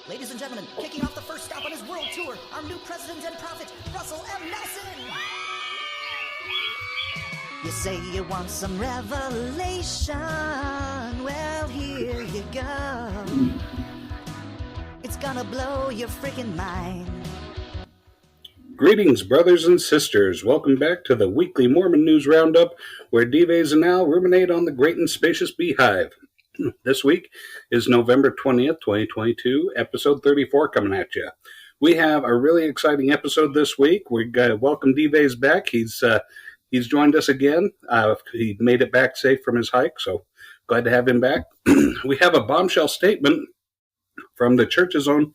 Ladies and gentlemen, kicking off the first stop on his world tour, our new president and prophet, Russell M. Nelson! You say you want some revelation, well, here you go. It's gonna blow your freaking mind. Greetings, brothers and sisters. Welcome back to the weekly Mormon News Roundup, where Dives and Al ruminate on the great and spacious beehive. This week is November 20th, 2022, episode 34 coming at you. We have a really exciting episode this week. We welcome Dives back. He's joined us again. He made it back safe from his hike, so glad to have him back. We have a bombshell statement from the church's own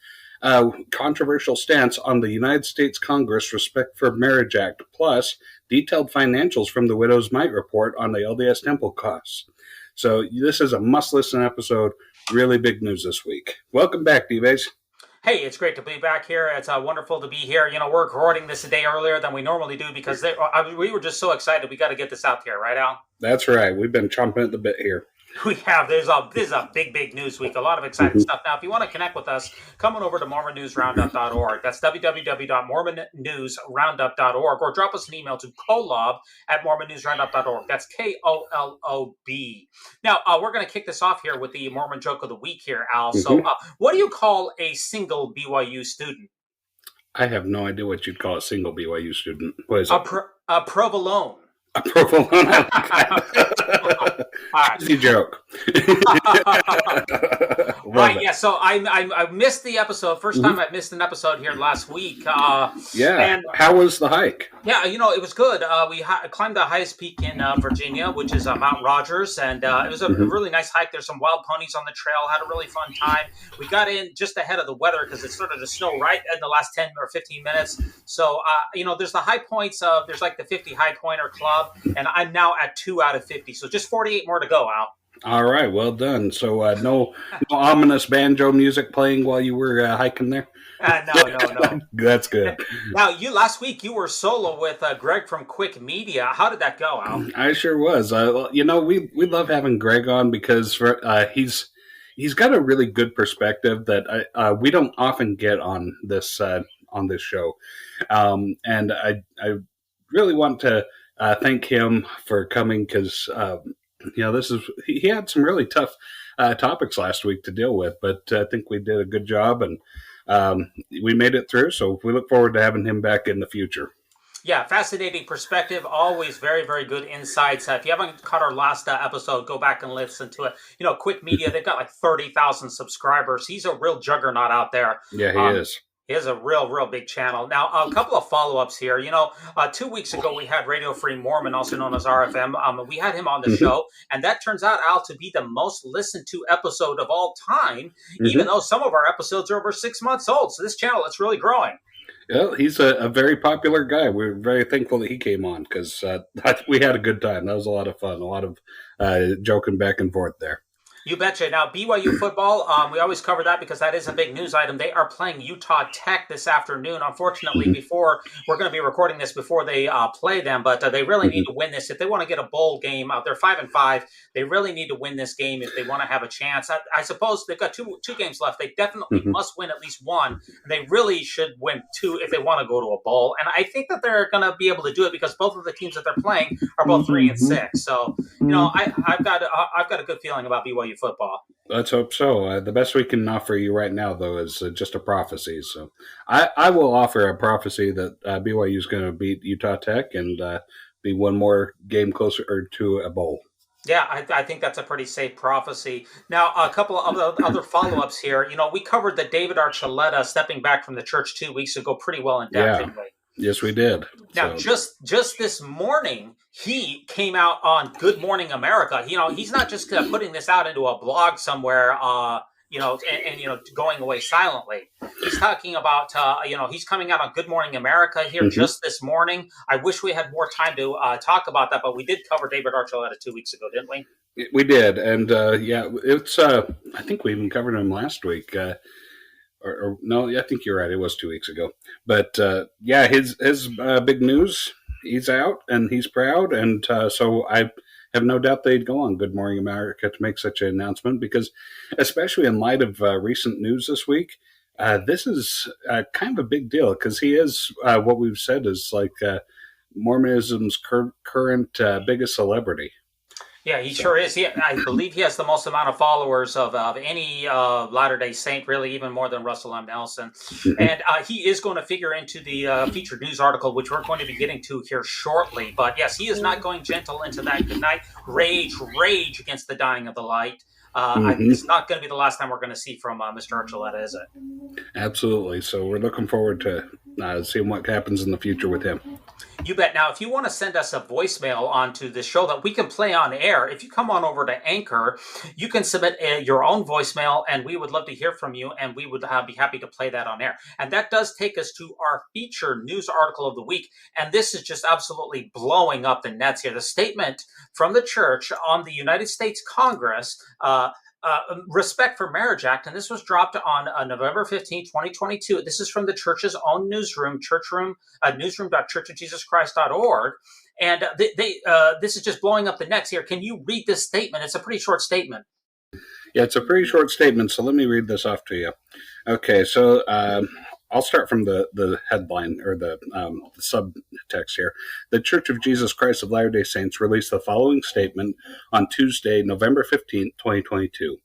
controversial stance on the United States Congress Respect for Marriage Act, plus detailed financials from the Widows Mite Report on the LDS temple costs. So this is a must-listen episode. Really big news this week. Welcome back, Dives. Hey, it's great to be back here. It's wonderful to be here. You know, we're recording this a day earlier than we normally do because we were just so excited. We got to get this out there, right, Al? That's right. We've been chomping at the bit here. We have. This is a big news week. A lot of exciting stuff. Now, if you want to connect with us, come on over to MormonNewsRoundup.org. That's www.MormonNewsRoundup.org. Or drop us an email to kolob@MormonNewsRoundup.org. That's KOLOB. Now, we're going to kick this off here with the Mormon joke of the week here, Al. So, what do you call a single BYU student? I have no idea what you'd call a single BYU student. What is it? A provolone. A provolone. Easy joke. Right, yeah. So I missed the episode. First time I missed an episode here last week. And how was the hike? Yeah, you know, it was good. We climbed the highest peak in Virginia, which is Mount Rogers, and it was a really nice hike. There's some wild ponies on the trail. Had a really fun time. We got in just ahead of the weather because it started to snow right in the last 10 or 15 minutes. So, you know, there's the high points. There's like the 50 High Pointer Club, and I'm now at 2 out of 50. So just 48 more to go, Al. All right, well done. So no ominous banjo music playing while you were hiking there? No. That's good. Now, last week you were solo with Greg from Quick Media. How did that go, Al? I sure was. You know, we love having Greg on because he's got a really good perspective that we don't often get on this show, and I really want to thank him for coming because. You know, he had some really tough topics last week to deal with, but I think we did a good job and we made it through. So we look forward to having him back in the future. Yeah, fascinating perspective. Always very, very good insights. If you haven't caught our last episode, go back and listen to it. You know, Quick Media, they've got like 30,000 subscribers. He's a real juggernaut out there. Yeah, he is. He has a real big channel. Now, a couple of follow-ups here. You know, 2 weeks ago, we had Radio Free Mormon, also known as RFM. We had him on the show, and that turns out, Al, to be the most listened to episode of all time, even though some of our episodes are over 6 months old. So this channel, it's really growing. Well, he's a very popular guy. We're very thankful that he came on because we had a good time. That was a lot of fun, a lot of joking back and forth there. You betcha. Now, BYU football, we always cover that because that is a big news item. They are playing Utah Tech this afternoon. Unfortunately, we're going to be recording this before they play them, but they really need to win this. If they want to get a bowl game, they're 5-5. They really need to win this game if they want to have a chance. I suppose they've got two games left. They definitely must win at least one. And they really should win 2 if they want to go to a bowl. And I think that they're going to be able to do it because both of the teams that they're playing are both 3-6. So, you know, I've got a good feeling about BYU football. Let's hope so. The best we can offer you right now, though, is just a prophecy. So I will offer a prophecy that BYU is going to beat Utah Tech and be one more game closer to a bowl. Yeah, I think that's a pretty safe prophecy. Now, a couple of other follow-ups here. You know, we covered the David Archuleta stepping back from the church 2 weeks ago pretty well in depth, didn't we? Yes, we did. Now, just this morning, he came out on Good Morning America. You know, he's not just putting this out into a blog somewhere, you know, and you know, going away silently. He's talking about, you know, he's coming out on Good Morning America here just this morning. I wish we had more time to talk about that, but we did cover David Archuleta 2 weeks ago, didn't we? We did, and yeah, it's. I think we even covered him last week. Or no, I think you're right. It was 2 weeks ago. But yeah, his big news. He's out and he's proud, and so I have no doubt they'd go on Good Morning America to make such an announcement because, especially in light of recent news this week, this is kind of a big deal because he is what we've said is like Mormonism's current biggest celebrity. Yeah, he sure is. I believe he has the most amount of followers of any Latter-day Saint, really, even more than Russell M. Nelson. And he is going to figure into the featured news article, which we're going to be getting to here shortly. But yes, he is not going gentle into that goodnight rage against the dying of the light. It's not going to be the last time we're going to see from Mr. Archuleta, is it? Absolutely. So we're looking forward to seeing what happens in the future with him. You bet. Now, if you want to send us a voicemail onto the show that we can play on air, if you come on over to Anchor, you can submit your own voicemail, and we would love to hear from you, and we would be happy to play that on air. And that does take us to our feature news article of the week, and this is just absolutely blowing up the nets here. The statement from the church on the United States Congress, Respect for Marriage Act, and this was dropped on November 15, 2022. This is from the church's own newsroom, newsroom.churchofjesuschrist.org. And this is just blowing up the nets here. Can you read this statement? It's a pretty short statement. Yeah, it's a pretty short statement, so let me read this off to you. Okay, so I'll start from the headline or the subtext here. The Church of Jesus Christ of Latter-day Saints released the following statement on Tuesday, November 15th, 2022.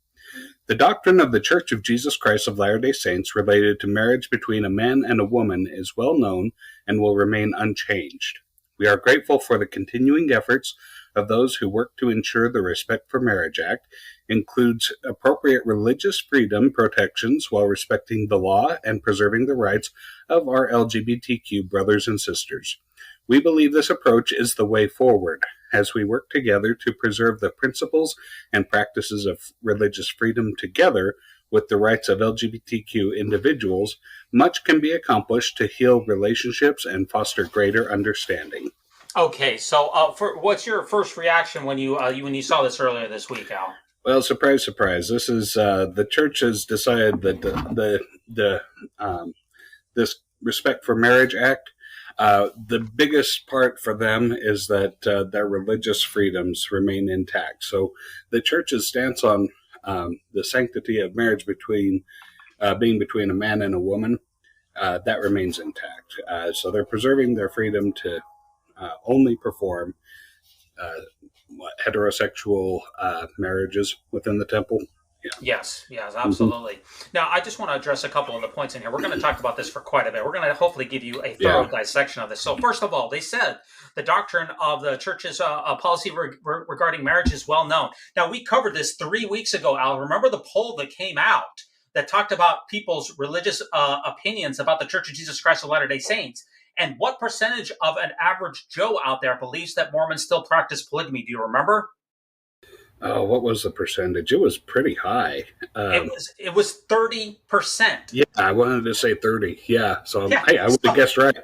The doctrine of the Church of Jesus Christ of Latter-day Saints related to marriage between a man and a woman is well known and will remain unchanged. We are grateful for the continuing efforts of those who work to ensure the Respect for Marriage Act includes appropriate religious freedom protections while respecting the law and preserving the rights of our LGBTQ brothers and sisters. We believe this approach is the way forward as we work together to preserve the principles and practices of religious freedom together with the rights of LGBTQ individuals. Much can be accomplished to heal relationships and foster greater understanding. Okay, so what's your first reaction when you saw this earlier this week, Al? Well, surprise, surprise. This is the church has decided that this Respect for Marriage Act, the biggest part for them is that their religious freedoms remain intact. So the church's stance on the sanctity of marriage being between a man and a woman, that remains intact. So they're preserving their freedom to only perform heterosexual marriages within the temple. Yeah. Yes, absolutely. Now, I just want to address a couple of the points in here. We're going to talk about this for quite a bit. We're going to hopefully give you a thorough dissection of this. So first of all, they said the doctrine of the church's policy regarding marriage is well known. Now, we covered this 3 weeks ago, Al. Remember the poll that came out that talked about people's religious opinions about the Church of Jesus Christ of Latter-day Saints? And what percentage of an average Joe out there believes that Mormons still practice polygamy? Do you remember? What was the percentage? It was pretty high. It was 30%. Yeah, I wanted to say 30. Yeah, so hey, I would have guessed right.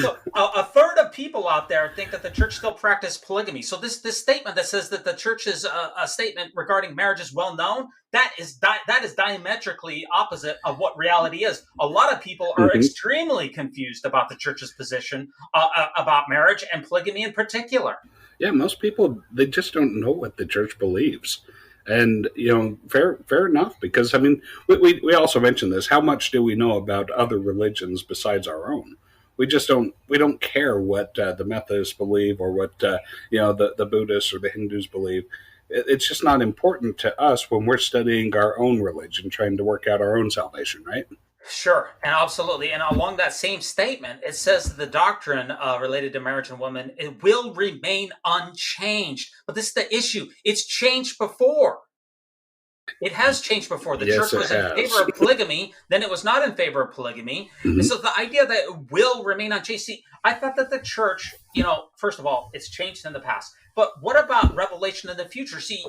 so a third of people out there think that the church still practices polygamy. So this statement that says that the church's a statement regarding marriage is well known, that is diametrically opposite of what reality is. A lot of people are extremely confused about the church's position about marriage and polygamy in particular. Yeah, most people, they just don't know what the church believes. And, fair enough, because, I mean, we also mentioned this. How much do we know about other religions besides our own? We don't care what the Methodists believe or what, the Buddhists or the Hindus believe. It's just not important to us when we're studying our own religion, trying to work out our own salvation, right? Sure, and absolutely. And along that same statement, it says that the doctrine related to marriage and women, it will remain unchanged. But this is the issue. It's changed before. It has changed before. The church was in favor of polygamy, then it was not in favor of polygamy. And so the idea that it will remain unchanged, see, I thought that the church, first of all, it's changed in the past. But what about revelation in the future? See,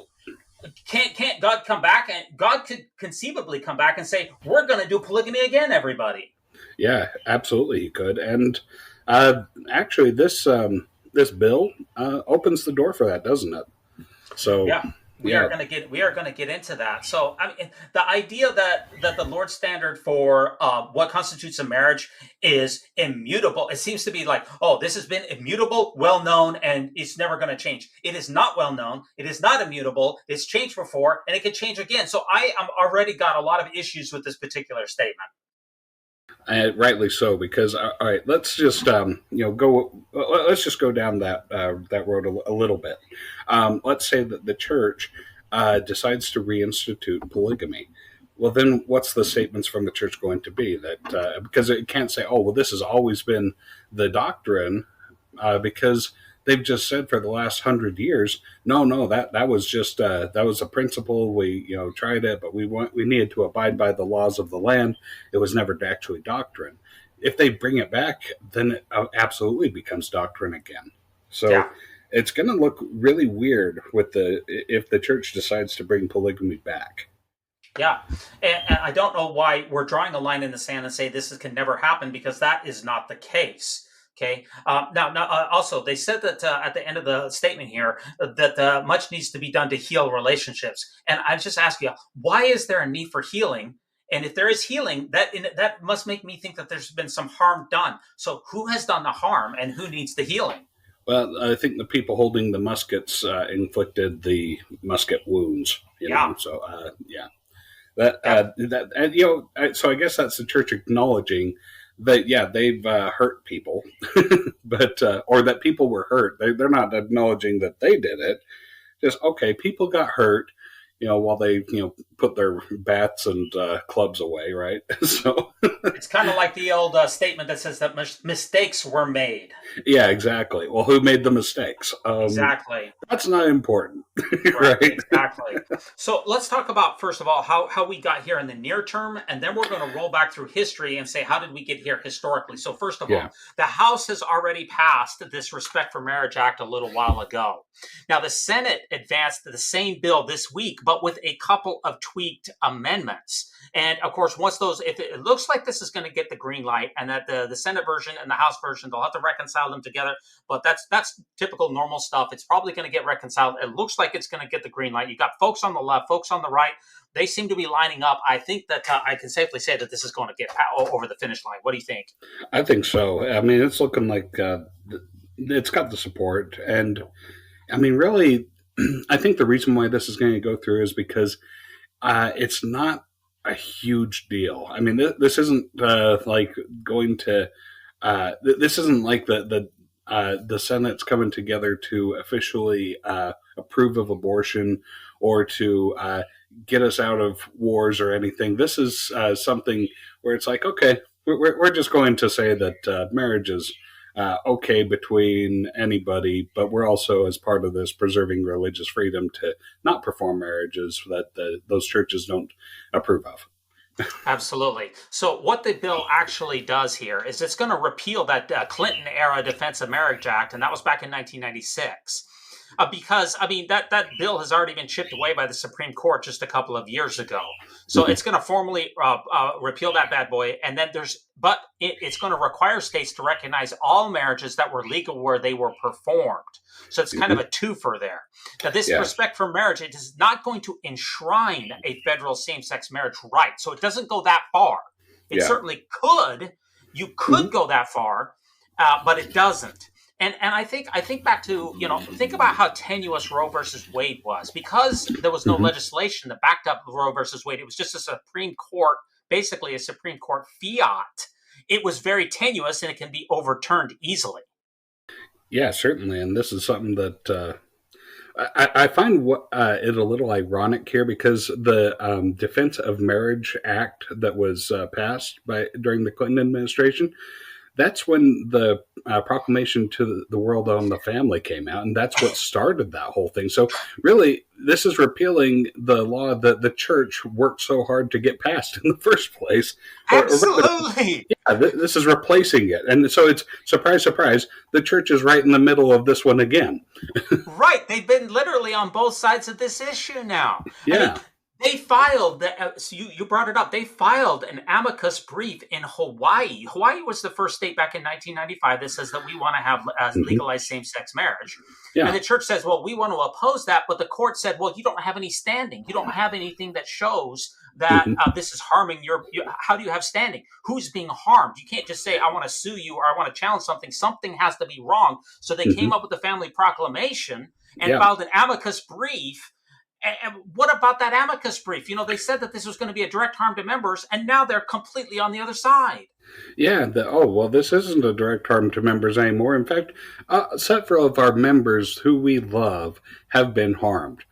can't God come back? And God could conceivably come back and say, we're going to do polygamy again, everybody. Yeah, absolutely he could. And actually, this bill opens the door for that, doesn't it? So yeah, We are going to get into that. So, I mean, the idea that the Lord's standard for what constitutes a marriage is immutable. It seems to be like, oh, this has been immutable, well known, and it's never going to change. It is not well known. It is not immutable. It's changed before, and it can change again. So, I am already got a lot of issues with this particular statement. Rightly so, because all right, let's just let's just go down that road a little bit. Let's say that the church decides to reinstitute polygamy. Well, then what's the statements from the church going to be? That because it can't say, oh, well, this has always been the doctrine, because they've just said for the last 100 years, no, that was just that was a principle. We tried it, but we needed to abide by the laws of the land. It was never actually doctrine. If they bring it back, then it absolutely becomes doctrine again. So it's going to look really weird if the church decides to bring polygamy back. Yeah, and I don't know why we're drawing a line in the sand and say this can never happen, because that is not the case. Okay. Now, also, they said that at the end of the statement here that much needs to be done to heal relationships. And I just ask you, why is there a need for healing? And if there is healing, that must make me think that there's been some harm done. So who has done the harm and who needs the healing? Well, I think the people holding the muskets inflicted the musket wounds. You know? So, so I guess that's the church acknowledging that, they've hurt people, but or that people were hurt. They're not acknowledging that they did it. Just, okay, people got hurt, while they, put their bats and clubs away, right? So it's kind of like the old statement that says that mistakes were made. Yeah, exactly. Well, who made the mistakes? Exactly. That's not important, right? Exactly. So let's talk about, first of all, how we got here in the near term, and then we're going to roll back through history and say, how did we get here historically? So first of all, the House has already passed this Respect for Marriage Act a little while ago. Now, the Senate advanced the same bill this week, but with a couple of tweaked amendments. And of course, once if it looks like this is going to get the green light, and that the Senate version and the House version, they'll have to reconcile them together. But that's typical normal stuff. It's probably going to get reconciled. It looks like it's going to get the green light. You got folks on the left, folks on the right. They seem to be lining up. I think that I can safely say that this is going to get over the finish line. What do you think? I think so. I mean, it's looking like it's got the support. And I mean, really, I think the reason why this is going to go through is because it's not a huge deal. I mean, this isn't like going to. This isn't like the Senate's coming together to officially approve of abortion or to get us out of wars or anything. This is something where it's like, okay, we're just going to say that marriage is okay between anybody, but we're also, as part of this, preserving religious freedom to not perform marriages that those churches don't approve of. Absolutely. So what the bill actually does here is it's going to repeal that Clinton-era Defense of Marriage Act, and that was back in 1996. Because, I mean, that bill has already been chipped away by the Supreme Court just a couple of years ago. So it's going to formally repeal that bad boy. And then it's going to require states to recognize all marriages that were legal where they were performed. So it's kind of a twofer there. Now, this Respect for Marriage, it is not going to enshrine a federal same-sex marriage right. So it doesn't go that far. It certainly could. You could go that far, but it doesn't. And I think back to, think about how tenuous Roe versus Wade was. Because there was no legislation that backed up Roe versus Wade, it was just a Supreme Court, basically a Supreme Court fiat. It was very tenuous, and it can be overturned easily. Yeah, certainly. And this is something that I find it a little ironic here, because the Defense of Marriage Act that was passed during the Clinton administration, that's when the proclamation to the world on the family came out, and that's what started that whole thing. So really, this is repealing the law that the church worked so hard to get passed in the first place. Absolutely. This is replacing it. And so it's, surprise, surprise, the church is right in the middle of this one again. Right. They've been literally on both sides of this issue now. Yeah. I mean, They filed, so you brought it up, they filed an amicus brief in Hawaii. Hawaii was the first state back in 1995 that says that we want to have legalized same-sex marriage. Yeah. And the church says, well, we want to oppose that, but the court said, well, you don't have any standing. You don't have anything that shows that this is harming how do you have standing? Who's being harmed? You can't just say, I want to sue you or I want to challenge something. Something has to be wrong. So they came up with the family proclamation and filed an amicus brief. And what about that amicus brief? They said that this was going to be a direct harm to members, and now they're completely on the other side. Yeah. This isn't a direct harm to members anymore. In fact, several of our members who we love have been harmed.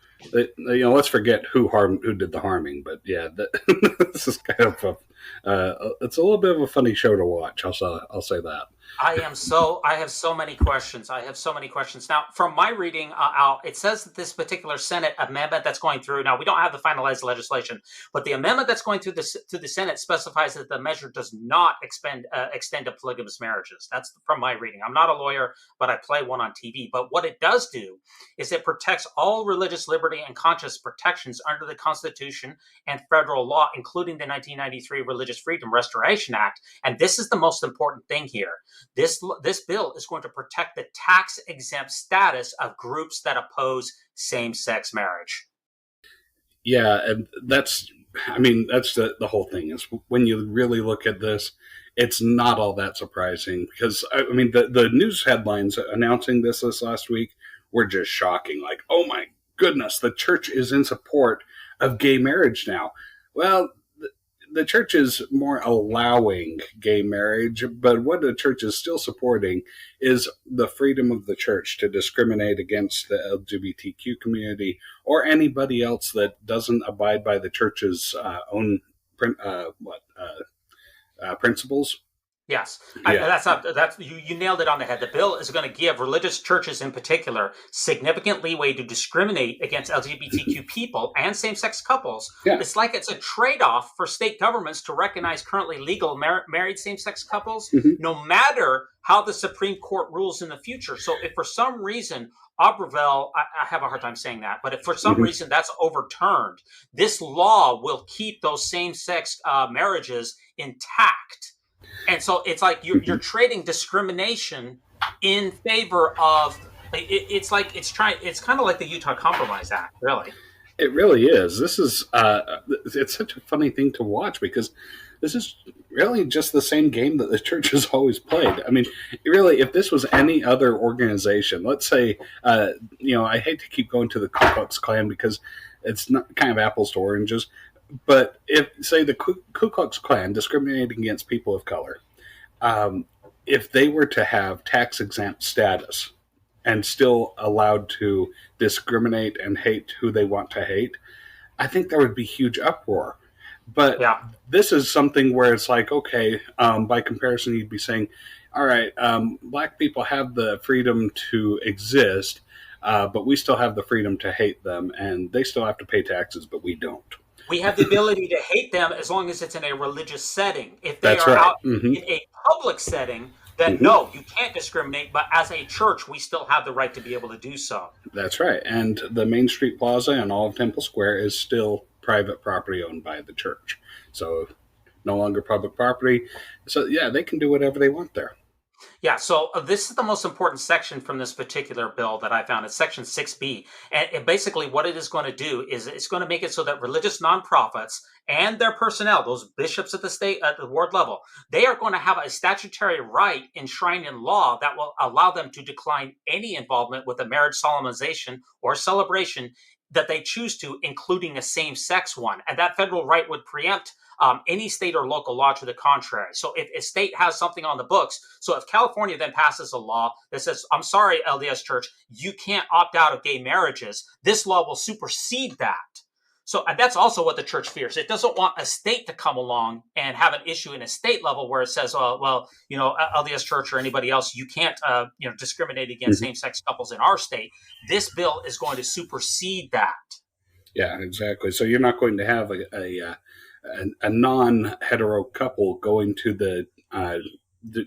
Let's forget who did the harming, but yeah, this is kind of it's a little bit of a funny show to watch. I'll say that. I have so many questions. Now, from my reading, it says that this particular Senate amendment that's going through, now we don't have the finalized legislation, but the amendment that's going through to the Senate specifies that the measure does not extend to polygamous marriages. That's from my reading. I'm not a lawyer, but I play one on TV. But what it does do is it protects all religious liberty and conscience protections under the Constitution and federal law, including the 1993 Religious Freedom Restoration Act. And this is the most important thing here. This bill is going to protect the tax-exempt status of groups that oppose same-sex marriage. Yeah, and that's the whole thing is when you really look at this, it's not all that surprising because, the news headlines announcing this last week were just shocking. Like, oh my goodness, the church is in support of gay marriage now. Well, the church is more allowing gay marriage, but what the church is still supporting is the freedom of the church to discriminate against the LGBTQ community or anybody else that doesn't abide by the church's own principles. Yes, yeah. You nailed it on the head. The bill is going to give religious churches in particular significant leeway to discriminate against LGBTQ people and same-sex couples. Yeah. It's like it's a trade-off for state governments to recognize currently legal married same-sex couples, no matter how the Supreme Court rules in the future. So if for some reason Oberville, I have a hard time saying that, but if for some reason that's overturned, this law will keep those same-sex marriages intact. And so it's like you're trading discrimination in favor of it's kind of like the Utah Compromise Act, really. It really is. This is it's such a funny thing to watch because this is really just the same game that the church has always played. I mean, really, if this was any other organization, let's say, I hate to keep going to the Ku Klux Klan because it's not kind of apples to oranges. But if, say, the Ku Klux Klan discriminating against people of color, if they were to have tax-exempt status and still allowed to discriminate and hate who they want to hate, I think there would be huge uproar. But This is something where it's like, okay, by comparison, you'd be saying, all right, black people have the freedom to exist, but we still have the freedom to hate them, and they still have to pay taxes, but we don't. We have the ability to hate them as long as it's in a religious setting. If they are out in a public setting, then no, you can't discriminate. But as a church, we still have the right to be able to do so. That's right. And the Main Street Plaza and all of Temple Square is still private property owned by the church. So no longer public property. So, yeah, they can do whatever they want there. Yeah, so this is the most important section from this particular bill that I found. It's Section 6B. And basically what it is going to do is it's going to make it so that religious nonprofits and their personnel, those bishops at the ward level, they are going to have a statutory right enshrined in law that will allow them to decline any involvement with a marriage solemnization or celebration that they choose to, including a same-sex one. And that federal right would preempt any state or local law to the contrary. So if a state has something on the books, so if California then passes a law that says, I'm sorry, LDS Church, you can't opt out of gay marriages, this law will supersede that. So and that's also what the church fears. It doesn't want a state to come along and have an issue in a state level where it says, LDS Church or anybody else, you can't, discriminate against same-sex couples in our state. This bill is going to supersede that. Yeah, exactly. So you're not going to have a non-hetero couple going to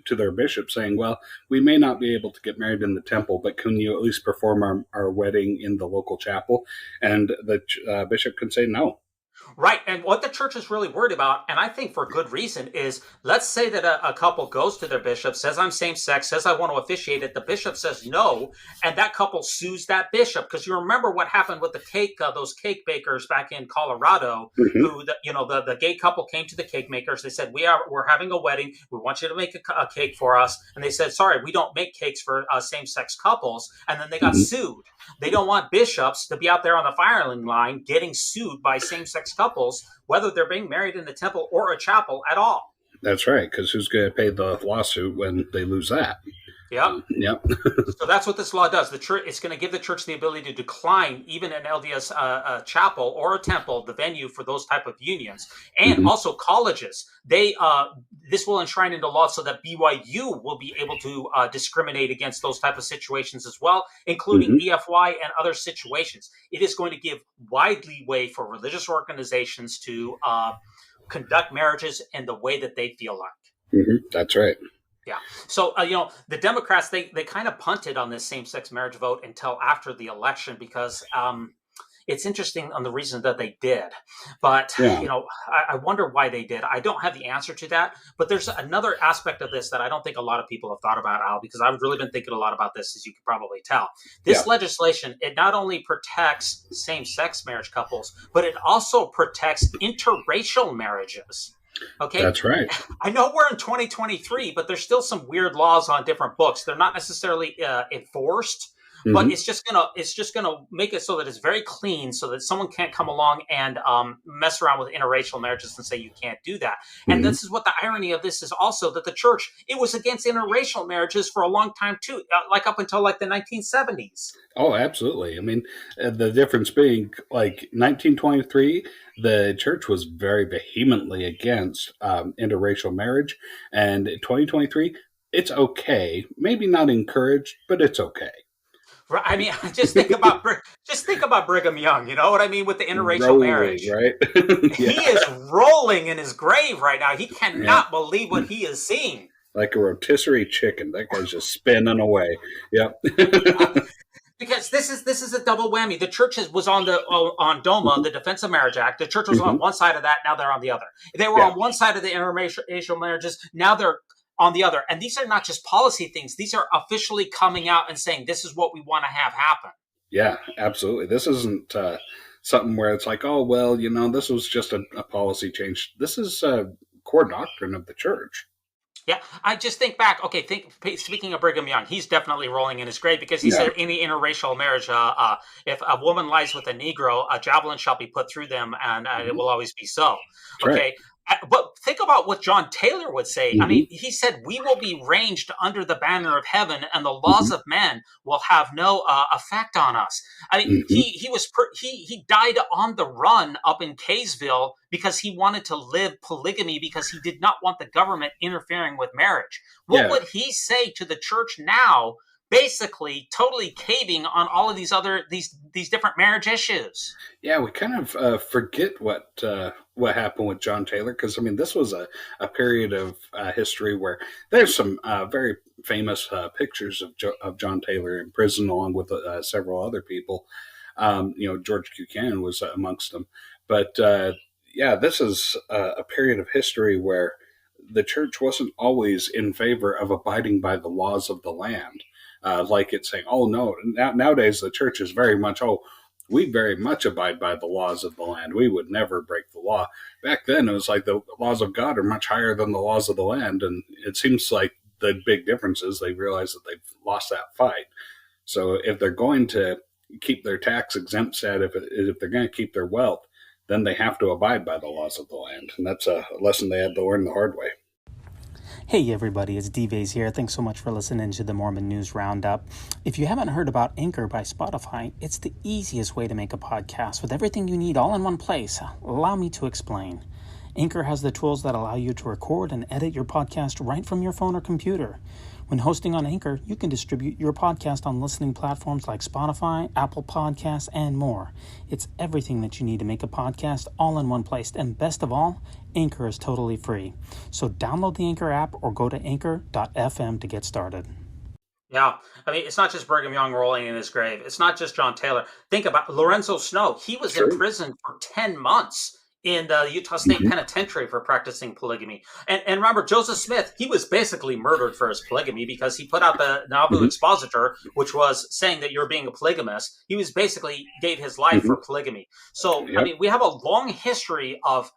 to their bishop saying, well, we may not be able to get married in the temple, but can you at least perform our wedding in the local chapel? And the bishop can say no. Right. And what the church is really worried about, and I think for good reason, is let's say that a couple goes to their bishop, says, I'm same sex, says, I want to officiate it. The bishop says no. And that couple sues that bishop. Because you remember what happened with the cake, those cake bakers back in Colorado, who, the gay couple came to the cake makers. They said, we're having a wedding. We want you to make a cake for us. And they said, sorry, we don't make cakes for same sex couples. And then they got sued. They don't want bishops to be out there on the firing line getting sued by same-sex couples, whether they're being married in the temple or a chapel at all. That's right, because who's going to pay the lawsuit when they lose that? Yep. So that's what this law does. The church, it's going to give the church the ability to decline even an LDS chapel or a temple, the venue for those type of unions, and also colleges. This will enshrine into law so that BYU will be able to discriminate against those type of situations as well, including BFY and other situations. It is going to give wide leeway for religious organizations to conduct marriages in the way that they feel like. That's right. Yeah. So, the Democrats, they kind of punted on this same-sex marriage vote until after the election because it's interesting on the reason that they did. But, I wonder why they did. I don't have the answer to that. But there's another aspect of this that I don't think a lot of people have thought about, Al, because I've really been thinking a lot about this, as you can probably tell. This legislation, it not only protects same-sex marriage couples, but it also protects interracial marriages. Okay, that's right. I know we're in 2023, but there's still some weird laws on different books. They're not necessarily enforced, but it's just gonna make it so that it's very clean, so that someone can't come along and mess around with interracial marriages and say you can't do that. And this is what the irony of this is also, that the church, it was against interracial marriages for a long time too, like up until like the 1970s. Oh, absolutely. I mean, the difference being, like 1923, the church was very vehemently against interracial marriage, and 2023, it's okay. Maybe not encouraged, but it's okay. Right. I mean, just think about Brigham Young. You know what I mean with the interracial marriage, right? He is rolling in his grave right now. He cannot believe what he is seeing. Like a rotisserie chicken, that guy's just spinning away. Yep. Because this is a double whammy. The church was on DOMA, the Defense of Marriage Act. The church was on one side of that. Now they're on the other. They were on one side of the interracial marriages. Now they're on the other. And these are not just policy things. These are officially coming out and saying, this is what we want to have happen. Yeah, absolutely. This isn't something where it's like, oh, well, this was just a policy change. This is a core doctrine of the church. Yeah, I just think back. Okay, speaking of Brigham Young, he's definitely rolling in his grave because he said any interracial marriage, if a woman lies with a Negro, a javelin shall be put through them, and it will always be so. Okay. Right. But think about what John Taylor would say. I mean, he said, we will be ranged under the banner of heaven, and the laws of men will have no effect on us. I mean, he died on the run up in Kaysville because he wanted to live polygamy because he did not want the government interfering with marriage. What would he say to the church now, basically totally caving on all of these different marriage issues? Yeah, we kind of forget what happened with John Taylor, because I mean, this was a period of history where there's some very famous pictures of John Taylor in prison, along with several other people. George Buchanan was amongst them. But this is a period of history where the church wasn't always in favor of abiding by the laws of the land. Like it's saying, oh, no, nowadays the church is very much, we very much abide by the laws of the land. We would never break the law. Back then, it was like the laws of God are much higher than the laws of the land. And it seems like the big difference is they realize that they've lost that fight. So if they're going to keep their tax exempt status, if they're going to keep their wealth, then they have to abide by the laws of the land. And that's a lesson they had to learn the hard way. Hey everybody, it's D-Vase here. Thanks so much for listening to the Mormon News Roundup. If you haven't heard about Anchor by Spotify, it's the easiest way to make a podcast with everything you need all in one place. Allow me to explain. Anchor has the tools that allow you to record and edit your podcast right from your phone or computer. When hosting on Anchor, you can distribute your podcast on listening platforms like Spotify, Apple Podcasts, and more. It's everything that you need to make a podcast all in one place. And best of all, Anchor is totally free. So download the Anchor app or go to anchor.fm to get started. Yeah, I mean, it's not just Brigham Young rolling in his grave. It's not just John Taylor. Think about Lorenzo Snow. He was in prison for 10 months in the Utah State Penitentiary for practicing polygamy. And remember, Joseph Smith, he was basically murdered for his polygamy because he put out the Nauvoo Expositor, which was saying that you're being a polygamist. He was basically gave his life for polygamy. So, I mean, we have a long history of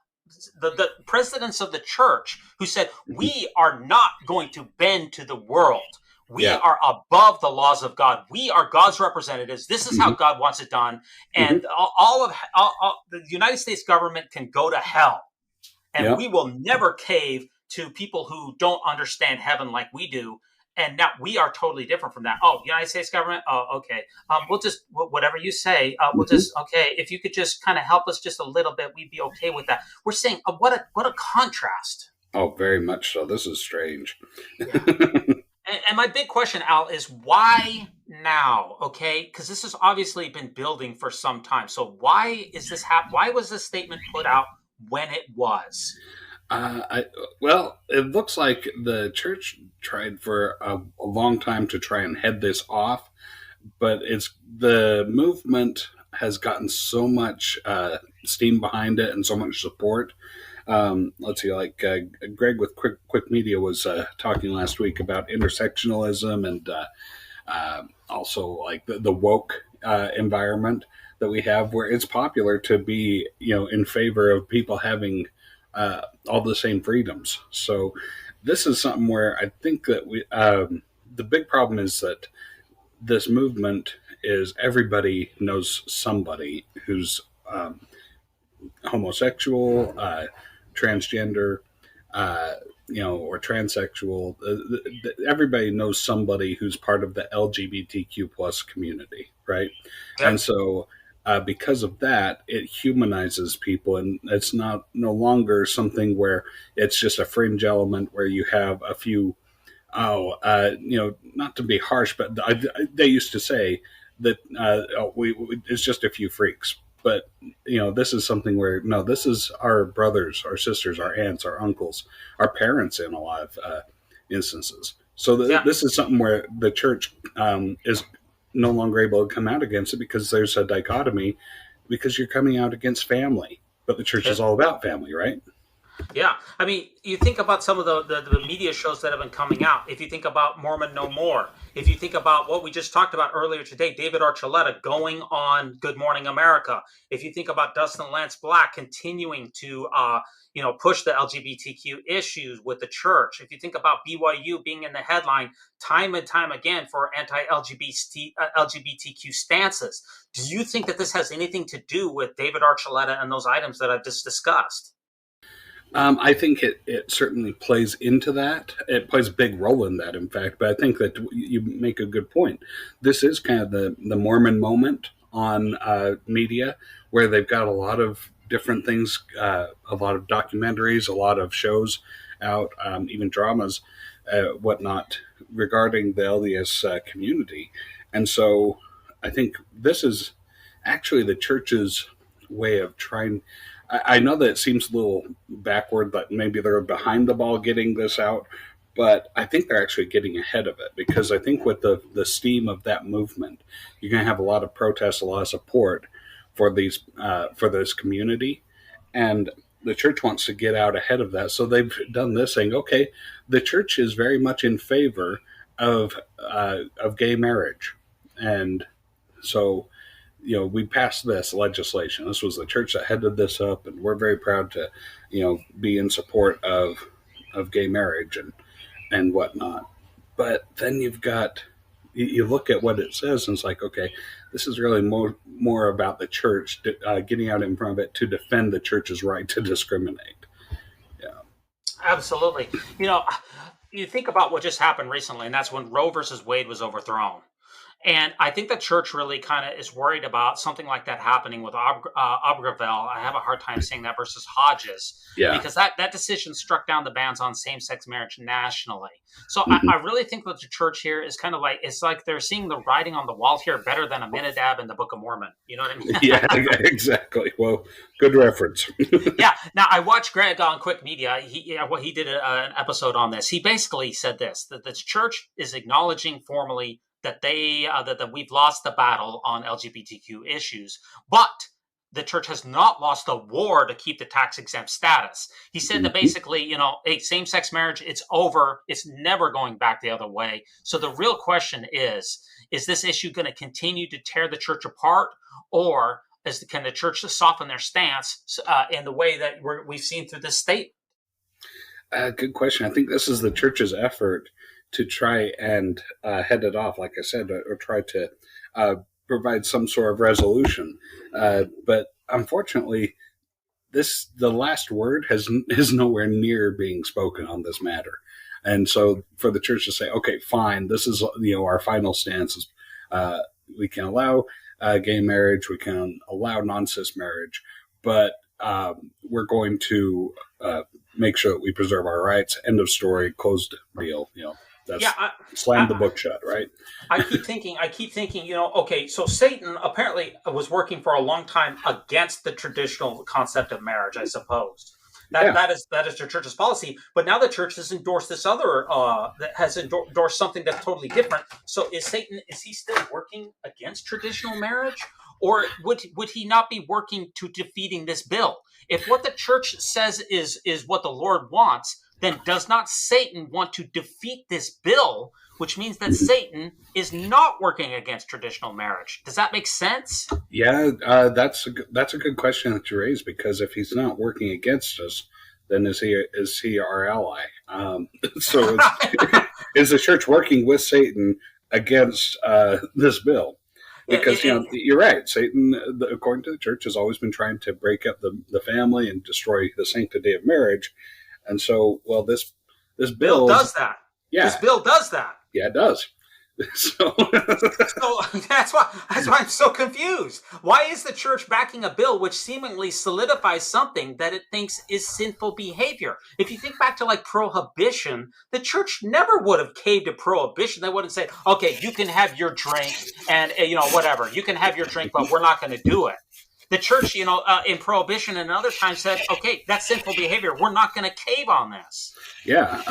the presidents of the church who said, we are not going to bend to the world. We are above the laws of God. We are God's representatives. This is how God wants it done. And all the United States government can go to hell. And we will never cave to people who don't understand heaven like we do. And now we are totally different from that. Oh, United States government? Oh, okay. We'll just, whatever you say, we'll just, okay. If you could just kind of help us just a little bit, we'd be okay with that. We're saying, what a contrast. Oh, very much so. This is strange. Yeah. And my big question, Al, is why now? Okay, because this has obviously been building for some time. So why is this why was this statement put out when it was? Well, it looks like the church tried for a long time to try and head this off, but the movement has gotten so much steam behind it and so much support. Let's see, like Greg with Quick Media was talking last week about intersectionalism and also like the woke environment that we have, where it's popular to be, in favor of people having all the same freedoms. So this is something where I think that the big problem is that this movement is everybody knows somebody who's homosexual, transgender, or transsexual. Everybody knows somebody who's part of the LGBTQ plus community, right? Yep. And so because of that, it humanizes people, and it's no longer something where it's just a fringe element where you have a few, not to be harsh, but they used to say that it's just a few freaks. But, this is something where, no, this is our brothers, our sisters, our aunts, our uncles, our parents in a lot of instances. So this is something where the church is no longer able to come out against it because there's a dichotomy, because you're coming out against family. But the church is all about family, right? Yeah. I mean, you think about some of the media shows that have been coming out. If you think about Mormon No More, if you think about what we just talked about earlier today, David Archuleta going on Good Morning America. If you think about Dustin Lance Black continuing to, push the LGBTQ issues with the church. If you think about BYU being in the headline time and time again for anti-LGBTQ stances. Do you think that this has anything to do with David Archuleta and those items that I've just discussed? I think it certainly plays into that. It plays a big role in that, in fact. But I think that you make a good point. This is kind of the Mormon moment on media, where they've got a lot of different things, a lot of documentaries, a lot of shows out, even dramas, whatnot, regarding the LDS community. And so I think this is actually the church's way of trying. I know that it seems a little backward, that maybe they're behind the ball getting this out, but I think they're actually getting ahead of it, because I think with the steam of that movement, you're going to have a lot of protests, a lot of support for this community, and the church wants to get out ahead of that. So they've done this, saying, okay, the church is very much in favor of gay marriage, and so we passed this legislation. This was the church that headed this up, and we're very proud to, be in support of gay marriage and whatnot. But then you look at what it says, and it's like, okay, this is really more about the church getting out in front of it to defend the church's right to discriminate. Yeah, absolutely. You think about what just happened recently, and that's when Roe versus Wade was overthrown. And I think the church really kind of is worried about something like that happening with Obergefell. I have a hard time saying that, versus Hodges, because that decision struck down the bans on same-sex marriage nationally. So I really think that the church here is kind of like, it's like they're seeing the writing on the wall here better than Aminadab in the Book of Mormon. You know what I mean? Yeah, exactly. Well, good reference. Yeah. Now, I watched Greg on Quick Media. He did an episode on this. He basically said this, that the church is acknowledging formally that that we've lost the battle on LGBTQ issues, but the church has not lost a war to keep the tax exempt status. He said that basically, hey, same-sex marriage, it's over. It's never going back the other way. So the real question is this issue going to continue to tear the church apart, or can the church soften their stance in the way that we've seen through this statement? Good question. I think this is the church's effort to try and head it off, like I said, or try to provide some sort of resolution. But unfortunately, the last word is nowhere near being spoken on this matter. And so for the church to say, okay, fine, this is our final stance is we can allow gay marriage, we can allow non-cis marriage, but we're going to make sure that we preserve our rights. End of story. Closed deal. That's slam the book shut, right? I keep thinking, okay, so Satan apparently was working for a long time against the traditional concept of marriage, I suppose. That is the church's policy. But now the church has endorsed this other, has endorsed something that's totally different. So is he still working against traditional marriage? Or would he not be working to defeating this bill? If what the church says is what the Lord wants, then does not Satan want to defeat this bill, which means that Satan is not working against traditional marriage? Does that make sense? Yeah, that's a good question that you raised, because if he's not working against us, then is he our ally? So is the church working with Satan against this bill? Because you're right. Satan, according to the church, has always been trying to break up the family and destroy the sanctity of marriage. And so, this bill does that. Yeah, this bill does that. Yeah, it does. So that's why I'm so confused. Why is the church backing a bill which seemingly solidifies something that it thinks is sinful behavior? If you think back to like prohibition, the church never would have caved to prohibition. They wouldn't say, okay, you can have your drink and whatever. You can have your drink, but we're not going to do it. The church, in prohibition and other times said, okay, that's sinful behavior. We're not going to cave on this. Yeah.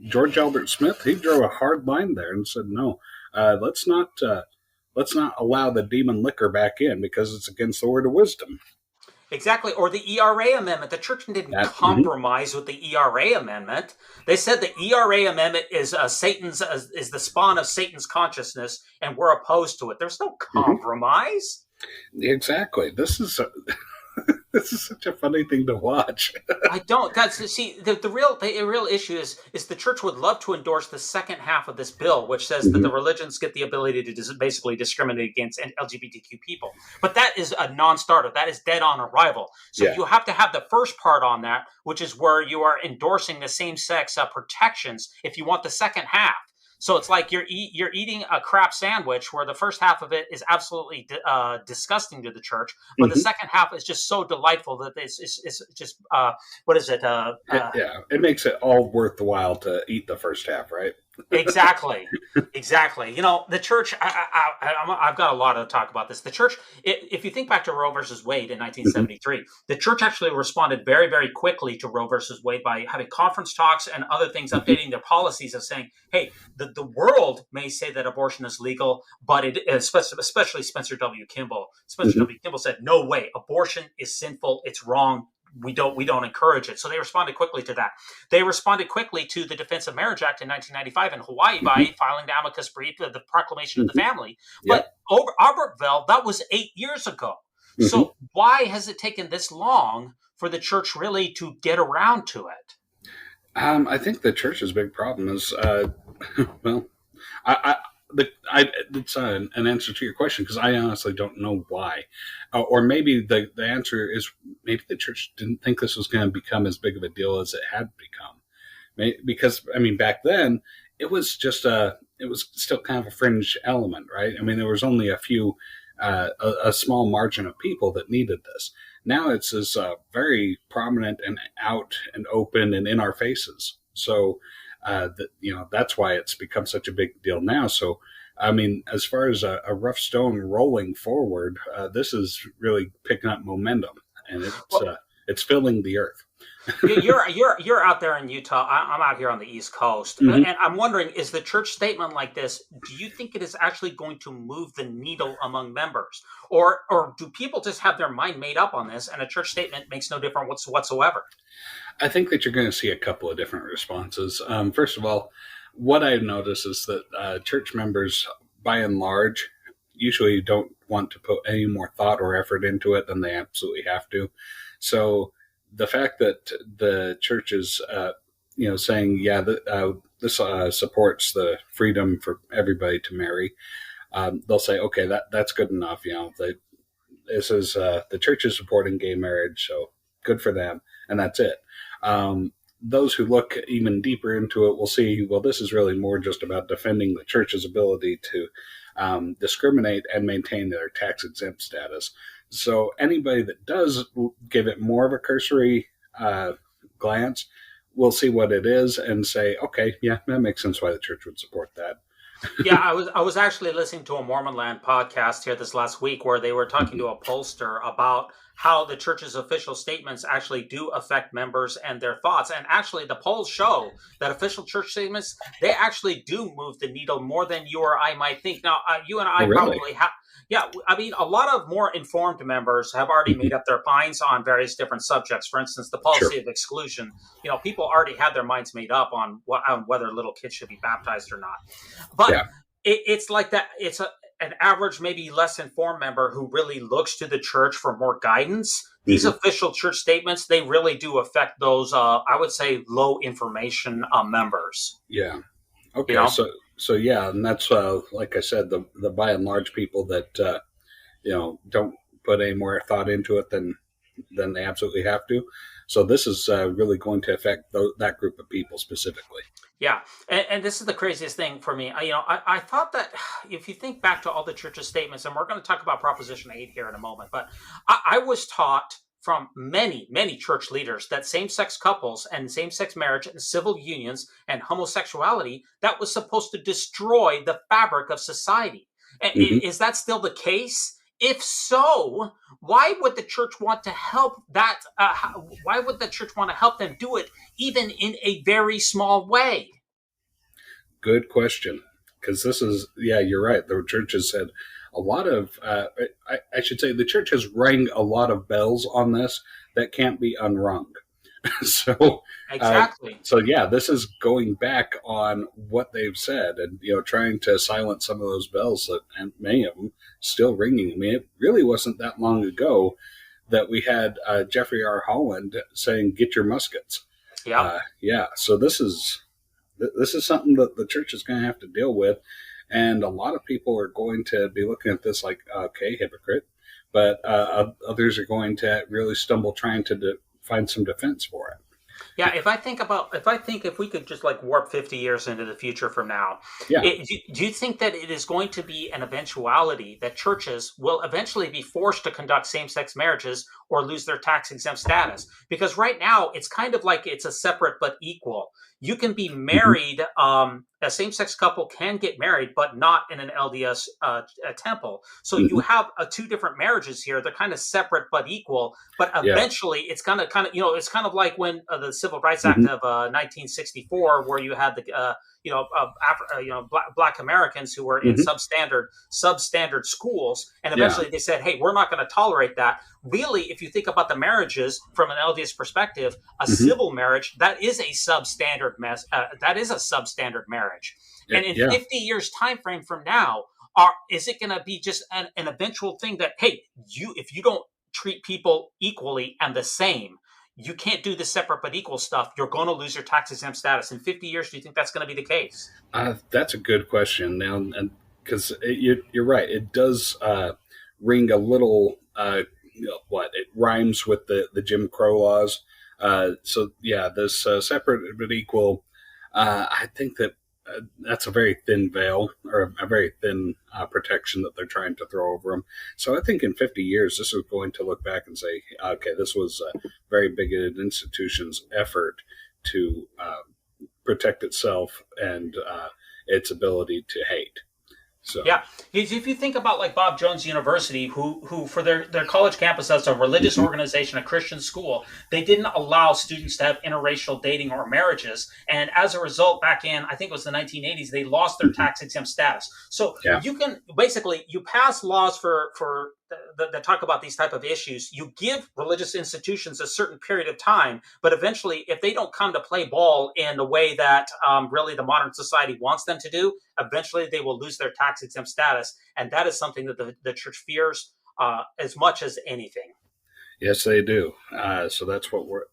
George Albert Smith, he drew a hard line there and said, no, let's not allow the demon liquor back in because it's against the word of wisdom. Exactly. Or the ERA amendment. The church didn't compromise with the ERA amendment. They said the ERA amendment is is the spawn of Satan's consciousness, and we're opposed to it. There's no compromise. Exactly. This is such a funny thing to watch. I don't. The real issue is the church would love to endorse the second half of this bill, which says that the religions get the ability to basically discriminate against LGBTQ people. But that is a non-starter. That is dead on arrival. So you have to have the first part on that, which is where you are endorsing the same-sex protections if you want the second half. So it's like you're eating a crap sandwich where the first half of it is absolutely disgusting to the church, but the second half is just so delightful that it's just what is it? It makes it all worthwhile to eat the first half, right? Exactly. The church, I've got a lot to talk about this. The church, if you think back to Roe versus Wade in 1973, the church actually responded very, very quickly to Roe versus Wade by having conference talks and other things, updating their policies of saying, hey, the world may say that abortion is legal, but especially Spencer W. Kimball. Spencer W. Kimball said, no way, abortion is sinful, it's wrong. We don't encourage it. So they responded quickly to that. They responded quickly to the Defense of Marriage Act in 1995 in Hawaii by filing the amicus brief, the Proclamation of the Family. But over Albertville, that was 8 years ago. So why has it taken this long for the church really to get around to it? I think the church's big problem is, it's an answer to your question, because I honestly don't know why. Or maybe the answer is maybe the church didn't think this was going to become as big of a deal as it had become. Because, back then, it was still kind of a fringe element, right? There was only a few, a small margin of people that needed this. Now it's this very prominent and out and open and in our faces. So, that's why it's become such a big deal now. So, as far as a rough stone rolling forward, this is really picking up momentum, and it's filling the earth. You're out there in Utah. I'm out here on the East Coast, Hmm. and I'm wondering: is the church statement like this? Do you think it is actually going to move the needle among members, or do people just have their mind made up on this, and a church statement makes no difference whatsoever? I think that you're going to see a couple of different responses. First of all, what I've noticed is that church members, by and large, usually don't want to put any more thought or effort into it than they absolutely have to. So the fact that the church is, saying, yeah, this supports the freedom for everybody to marry, they'll say, okay, that's good enough. This is the church is supporting gay marriage, so good for them, and that's it. Those who look even deeper into it will see, well, this is really more just about defending the church's ability to discriminate and maintain their tax exempt status. So anybody that does give it more of a cursory glance will see what it is and say, okay, yeah, that makes sense why the church would support that. Yeah, I was actually listening to a Mormon Land podcast here this last week where they were talking to a pollster about how the church's official statements actually do affect members and their thoughts. And actually, the polls show that official church statements, they actually do move the needle more than you or I might think. Now, you and I Oh, really? probably have. Yeah, I mean, a lot of more informed members have already made up their minds on various different subjects. For instance, the Sure. policy of exclusion. People already had their minds made up on whether little kids should be baptized or not. But Yeah. it's like that. It's an average, maybe less informed member who really looks to the church for more guidance. These official church statements, they really do affect those, I would say, low information members. Yeah. Okay. You know? So yeah, and that's like I said, the by and large people that don't put any more thought into it than they absolutely have to. So this is really going to affect that group of people specifically. Yeah, and this is the craziest thing for me. I thought that if you think back to all the church's statements, and we're going to talk about Proposition 8 here in a moment, but I was taught from many, many church leaders that same-sex couples and same-sex marriage and civil unions and homosexuality, that was supposed to destroy the fabric of society. Is that still the case? If so, why would the church want to help that? Why would the church want to help them do it, even in a very small way? Good question. Because this is, yeah, you're right. The church has said a lot of, I should say, the church has rang a lot of bells on this that can't be unrung. So Exactly. so yeah, this is going back on what they've said, and trying to silence some of those bells that, and many of them still ringing. I mean, it really wasn't that long ago that we had Jeffrey R. Holland saying, "Get your muskets." Yeah. Yeah. So this is something that the church is going to have to deal with, and a lot of people are going to be looking at this like, okay, hypocrite, but others are going to really stumble trying to find some defense for it. Yeah, if we could just like warp 50 years into the future from now, Yeah. do you think that it is going to be an eventuality that churches will eventually be forced to conduct same-sex marriages or lose their tax-exempt status? Because right now, it's kind of like it's a separate but equal. You can be married, a same-sex couple can get married, but not in an LDS temple. So you have two different marriages here. They're kind of separate but equal. But eventually, it's kind of it's kind of like when the Civil Rights Act of 1964, where you had the Black Americans who were in substandard schools, and eventually they said, "Hey, we're not going to tolerate that." Really, if you think about the marriages from an LDS perspective, a civil marriage, that is a substandard marriage. And in 50 years time frame from now, is it going to be just an eventual thing that, hey, if you don't treat people equally and the same, you can't do the separate but equal stuff, you're going to lose your tax exempt status. In 50 years, do you think that's going to be the case? That's a good question now, and because you're right, it does ring a little. It rhymes with the Jim Crow laws. So yeah, this separate but equal. I think that that's a very thin veil, or a very thin protection that they're trying to throw over them. So I think in 50 years, this is going to look back and say, okay, this was a very bigoted institution's effort to protect itself and its ability to hate. So Yeah, if you think about like Bob Jones University, who for their college campus as a religious organization, a Christian school, they didn't allow students to have interracial dating or marriages, and as a result, back in I think it was the 1980s, they lost their tax exempt status. So yeah, you can basically you pass laws for that talk about these type of issues. You give religious institutions a certain period of time, but eventually, if they don't come to play ball in the way that really the modern society wants them to do, eventually they will lose their tax exempt status. And that is something that the church fears as much as anything. yes, they do. So that's what we're.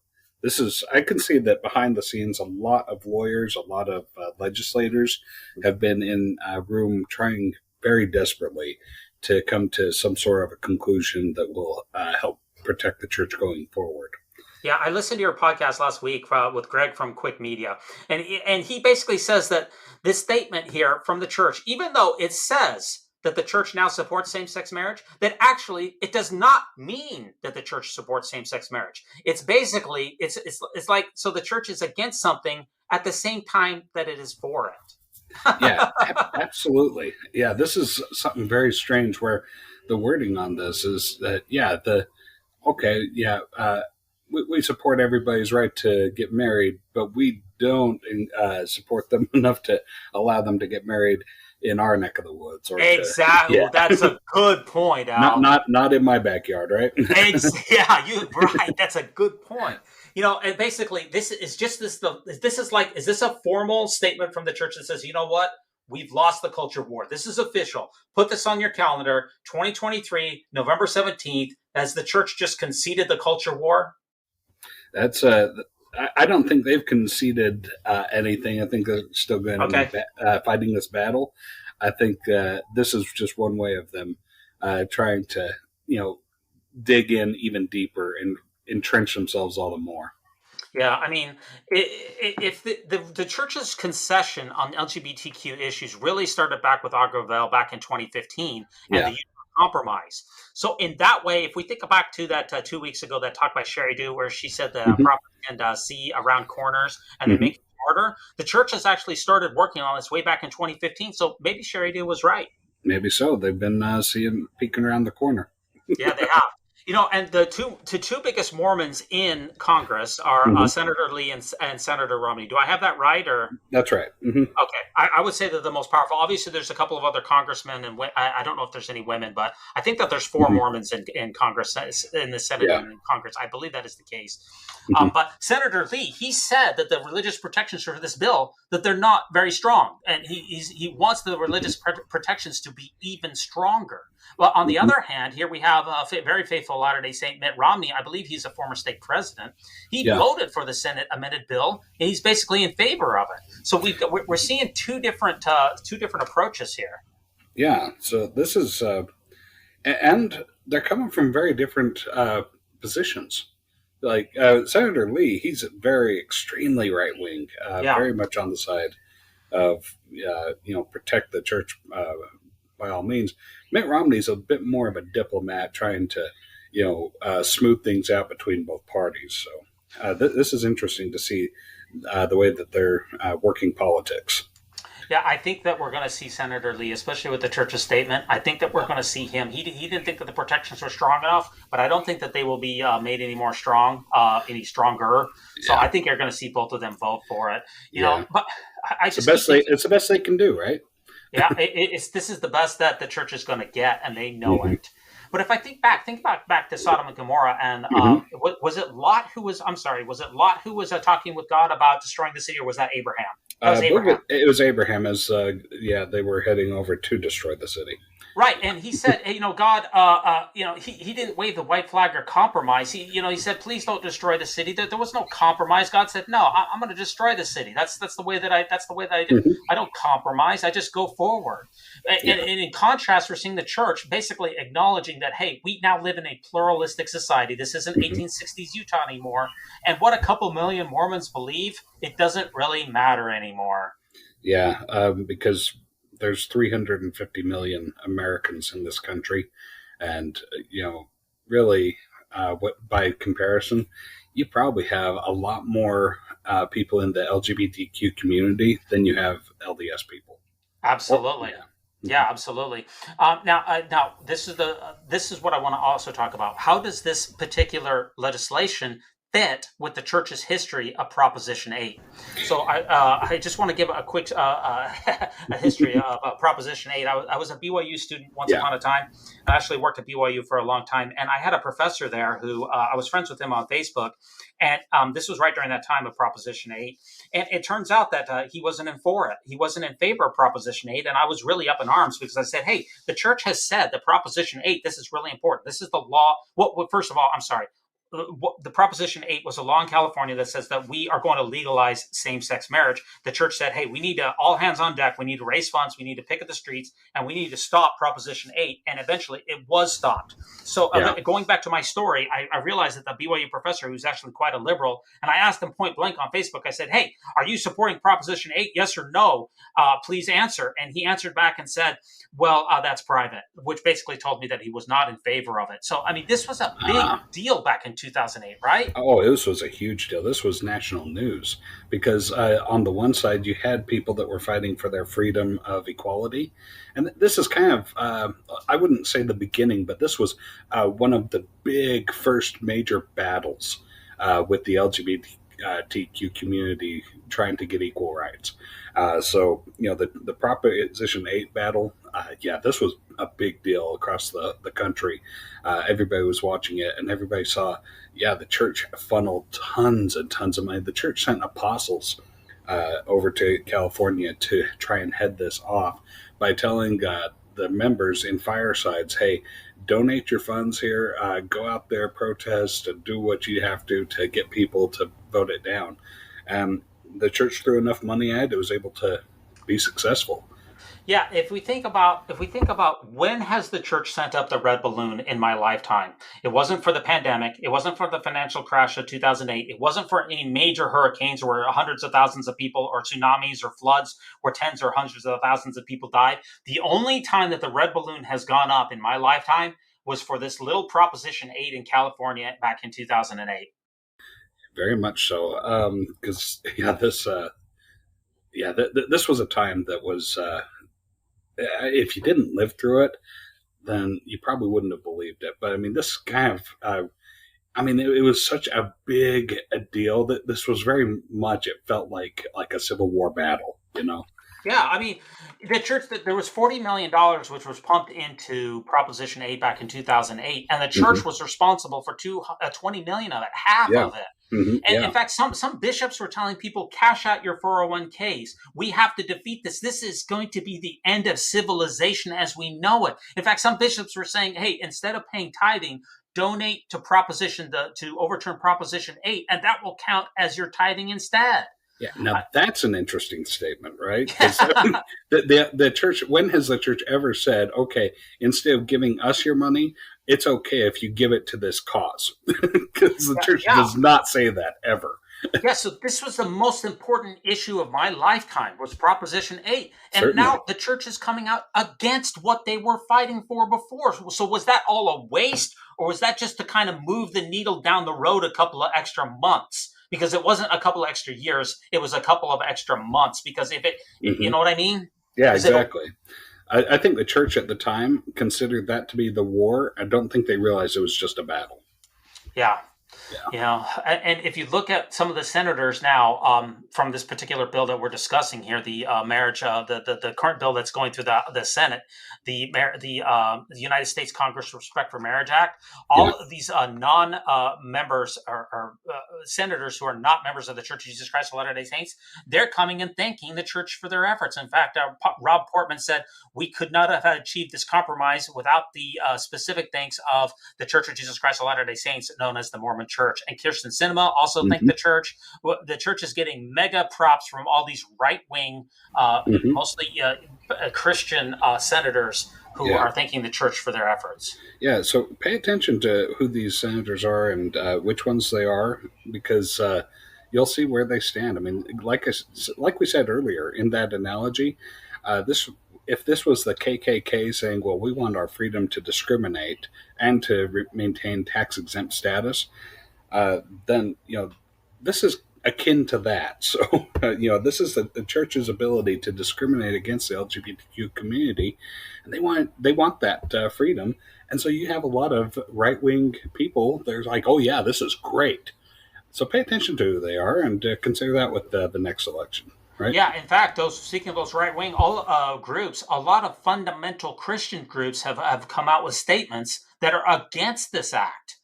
This is. I can see that behind the scenes, a lot of lawyers, a lot of legislators have been in a room trying very desperately to come to some sort of a conclusion that will help protect the church going forward. Yeah, I listened to your podcast last week with Greg from Quick Media, and he basically says that this statement here from the church, even though it says that the church now supports same-sex marriage, that actually it does not mean that the church supports same-sex marriage. It's basically it's like so the church is against something at the same time that it is for it. Yeah, absolutely. Yeah, this is something very strange where the wording on this is that, we support everybody's right to get married, but we don't support them enough to allow them to get married in our neck of the woods. Or Exactly. Well, that's a good point, Al. Not in my backyard, right? Yeah, you right. That's a good point. And basically, this is just this. This is like, is this a formal statement from the church that says, you know what, we've lost the culture war? This is official. Put this on your calendar. 2023, November 17th. Has the church just conceded the culture war? That's I don't think they've conceded anything. I think they're still going to be fighting this battle. I think this is just one way of them trying to, dig in even deeper and entrench themselves all the more. Yeah, I mean, if the church's concession on LGBTQ issues really started back with Agravail back in 2015 and the Utah Compromise. So in that way, if we think back to that 2 weeks ago, that talk by Sherry Dew, where she said the property and see around corners and then make it harder, the church has actually started working on this way back in 2015. So maybe Sherry Dew was right. Maybe so. They've been peeking around the corner. Yeah, they have. And the two biggest Mormons in Congress are Senator Lee and Senator Romney. Do I have that right? Or that's right. Okay, I would say they're the most powerful. Obviously, there's a couple of other congressmen, and I don't know if there's any women, but I think that there's 4 Mormons in Congress, in the Senate and in Congress. I believe that is the case. But Senator Lee, he said that the religious protections for this bill, that they're not very strong, and he wants the religious protections to be even stronger. Well, on the other hand, here we have a very faithful Latter-day Saint Mitt Romney. I believe he's a former state president. He voted for the Senate amended bill, and he's basically in favor of it. So we're seeing two different approaches here. Yeah. So this is, and they're coming from very different positions. Like Senator Lee, he's very extremely right wing, very much on the side of protect the church by all means. Mitt Romney's a bit more of a diplomat, trying to smooth things out between both parties. So this is interesting to see the way that they're working politics. Yeah, I think that we're going to see Senator Lee, especially with the church's statement. I think that we're going to see him. He didn't think that the protections were strong enough, but I don't think that they will be made any stronger. So I think you're going to see both of them vote for it. But it's the best they can do, right? Yeah, this is the best that the church is going to get, and they know it. But if I think back to Sodom and Gomorrah, and was it Lot who was? I'm sorry, was it Lot who was talking with God about destroying the city, or was that Abraham? That was Abraham. It was Abraham, as they were heading over to destroy the city. Right, and he said, God, he didn't wave the white flag or compromise. He said, please don't destroy the city. There was no compromise. God said, no, I'm going to destroy the city. That's the way that I do. I don't compromise. I just go forward. And in contrast, we're seeing the church basically acknowledging that, hey, we now live in a pluralistic society. This isn't 1860s Utah anymore. And what a couple million Mormons believe, it doesn't really matter anymore. Yeah, because there's 350 million Americans in this country, and really, by comparison, you probably have a lot more people in the LGBTQ community than you have LDS people. Absolutely. Yeah, absolutely. Now this is what I want to also talk about. How does this particular legislation fit with the church's history of Proposition 8? So I just want to give a quick a history of Proposition 8. I was a BYU student once Yeah. upon a time. I actually worked at BYU for a long time, and I had a professor there who I was friends with him on Facebook, and this was right during that time of Proposition 8. And it turns out that he wasn't in for it. He wasn't in favor of Proposition 8. And I was really up in arms because I said, hey, the church has said that Proposition 8, this is really important. This is the law. Well, first of all, I'm sorry. The Proposition 8 was a law in California that says that we are going to legalize same-sex marriage. The church said, hey, we need to all hands on deck. We need to raise funds. We need to picket the streets, and we need to stop Proposition 8. And eventually it was stopped. So going back to my story, I realized that the BYU professor, who's actually quite a liberal, and I asked him point blank on Facebook, I said, hey, are you supporting Proposition 8? Yes or no? Please answer. And he answered back and said, well, that's private, which basically told me that he was not in favor of it. So, I mean, this was a big deal back in 2008, right? Oh, this was a huge deal. This was national news because on the one side, you had people that were fighting for their freedom of equality. And this is kind of, I wouldn't say the beginning, but this was one of the big first major battles with the LGBTQ community trying to get equal rights. So, the Proposition 8 battle, this was a big deal across the country. Everybody was watching it, and everybody saw, the church funneled tons and tons of money. The church sent apostles over to California to try and head this off by telling the members in firesides, hey, donate your funds here, go out there, protest, and do what you have to get people to vote it down. The church threw enough money at it was able to be successful. Yeah, if we think about when has the church sent up the red balloon in my lifetime? It wasn't for the pandemic. It wasn't for the financial crash of 2008. It wasn't for any major hurricanes where hundreds of thousands of people, or tsunamis or floods where tens or hundreds of thousands of people died. The only time that the red balloon has gone up in my lifetime was for this little Proposition 8 in California back in 2008. Very much so. Because, this was a time that was, if you didn't live through it, then you probably wouldn't have believed it. But I mean, this kind of, it was such a big deal that this was very much, it felt like a Civil War battle, Yeah, I mean, the church, there was $40 million which was pumped into Proposition 8 back in 2008, and the church was responsible for $20 million of it, half of it. And in fact, some bishops were telling people, cash out your 401ks. We have to defeat this. This is going to be the end of civilization as we know it. In fact, some bishops were saying, hey, instead of paying tithing, donate to to overturn Proposition 8, and that will count as your tithing instead. Yeah, now that's an interesting statement, right? The church, when has the church ever said, okay, instead of giving us your money, it's okay if you give it to this cause? Because the church does not say that ever. Yeah, so this was the most important issue of my lifetime, was Proposition 8. And Certainly. Now the church is coming out against what they were fighting for before. So was that all a waste, or was that just to kind of move the needle down the road a couple of extra months? Because it wasn't a couple of extra years, it was a couple of extra months. Because if you know what I mean? Yeah, exactly. I think the church at the time considered that to be the war. I don't think they realized it was just a battle. Yeah. And if you look at some of the senators now from this particular bill that we're discussing here, the marriage, the current bill that's going through the Senate, the United States Congress Respect for Marriage Act, all of these non-members or senators who are not members of the Church of Jesus Christ of Latter-day Saints, they're coming and thanking the church for their efforts. In fact, Rob Portman said, we could not have achieved this compromise without the specific thanks of the Church of Jesus Christ of Latter-day Saints, known as the Mormon Church. And Kirsten Sinema also thanked the church. The church is getting mega props from all these right-wing, mostly Christian senators who are thanking the church for their efforts. Yeah, so pay attention to who these senators are and which ones they are, because you'll see where they stand. I mean, like we said earlier in that analogy, if this was the KKK saying, well, we want our freedom to discriminate and to maintain tax-exempt status, then, this is akin to that. So, this is the church's ability to discriminate against the LGBTQ community, and they want that freedom. And so you have a lot of right-wing people. They're like, oh yeah, this is great. So pay attention to who they are, and consider that with the next election. Right? Yeah, in fact, speaking of those right wing groups, a lot of fundamental Christian groups have come out with statements that are against this act.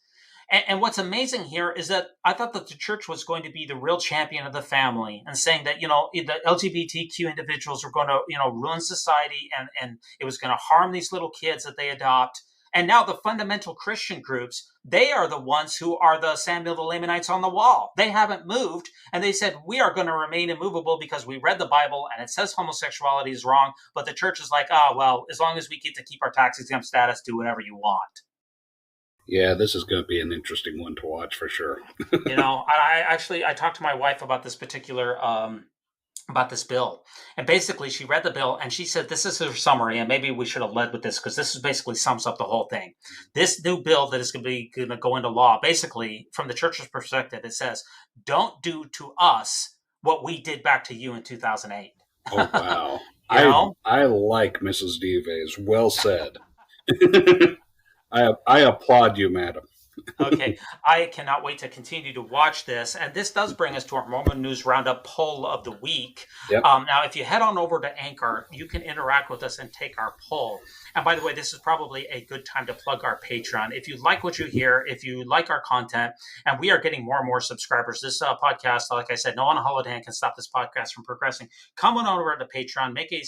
And what's amazing here is that I thought that the church was going to be the real champion of the family and saying that, the LGBTQ individuals were going to, ruin society and it was going to harm these little kids that they adopt. And now the fundamental Christian groups, they are the ones who are the Samuel the Lamanites on the wall. They haven't moved. And they said, we are going to remain immovable because we read the Bible and it says homosexuality is wrong. But the church is like, well, as long as we get to keep our tax exempt status, do whatever you want. Yeah, this is going to be an interesting one to watch for sure. I talked to my wife about this particular about this bill, and basically she read the bill and she said this is her summary, and maybe we should have led with this because this is basically sums up the whole thing. This new bill that is going to go into law, basically from the church's perspective, it says, don't do to us what we did back to you in 2008. Oh wow. I like Mrs. Dives. Well said. I applaud you, madam. Okay, I cannot wait to continue to watch this. And this does bring us to our Mormon News Roundup poll of the week. Yep. Now, if you head on over to Anchor, you can interact with us and take our poll. And by the way, this is probably a good time to plug our Patreon. If you like what you hear, if you like our content, and we are getting more and more subscribers, this podcast, like I said, no one on holiday can stop this podcast from progressing. Come on over to Patreon, make a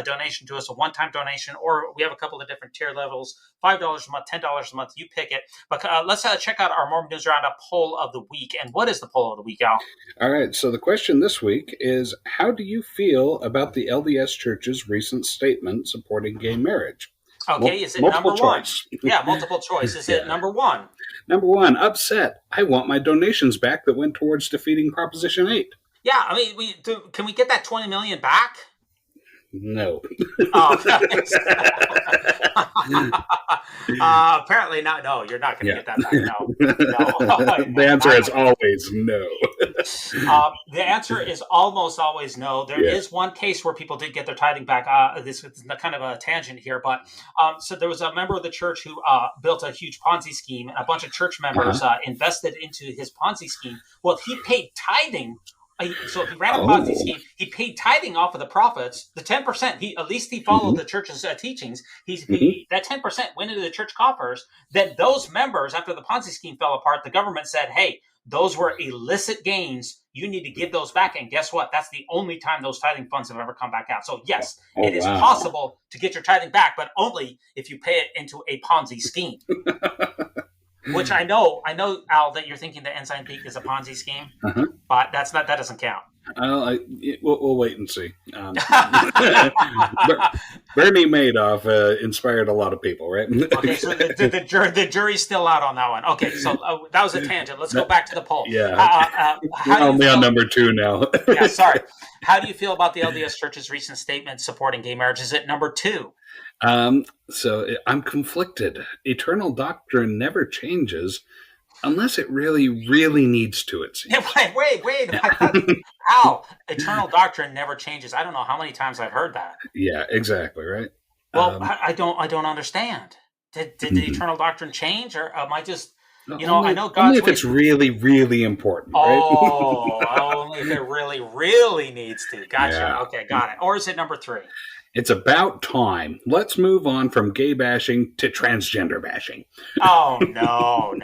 donation to us, a one-time donation, or we have a couple of different tier levels, $5 a month, $10 a month, you pick it. But let's check out our Mormon News Roundup poll of the week. And what is the poll of the week, Al? All right. So the question this week is, how do you feel about the LDS Church's recent statement supporting gay marriage? Okay, is it number one? Yeah, multiple choice. Is it number one? Number one, upset. I want my donations back that went towards defeating Proposition 8. Yeah, I mean, can we get that $20 million back? No. Apparently not. No, you're not going to get that back. No. The answer is always no. The answer is almost always no. There is one case where people did get their tithing back. This is kind of a tangent here, but so there was a member of the church who built a huge Ponzi scheme, and a bunch of church members invested into his Ponzi scheme. Well, he paid tithing. So he ran a Ponzi scheme. He paid tithing off of the profits, the 10%. At least he followed the church's teachings. That 10% went into the church coffers. Then those members, after the Ponzi scheme fell apart, the government said, "Hey, those were illicit gains. You need to give those back." And guess what? That's the only time those tithing funds have ever come back out. So yes, it is possible to get your tithing back, but only if you pay it into a Ponzi scheme. Which I know, Al, that you're thinking that Ensign Peak is a Ponzi scheme, but that doesn't count. We'll wait and see. Bernie Madoff inspired a lot of people, right? Okay, so the jury's still out on that one. Okay, so that was a tangent. Let's go back to the poll. Yeah, only on number 2 now. Yeah, sorry. How do you feel about the LDS Church's recent statement supporting gay marriage? Is it number 2? So I'm conflicted. Eternal doctrine never changes unless it really, really needs to. It seems. Yeah, wait. How? Eternal doctrine never changes. I don't know how many times I've heard that. Yeah, exactly. Right. Well, I don't understand. Did the eternal doctrine change, or am I just? I know God's only if it's really, really important. Right? Only if it really, really needs to. Gotcha. Yeah. Okay, got it. Or is it number 3? It's about time. Let's move on from gay bashing to transgender bashing. Oh, no.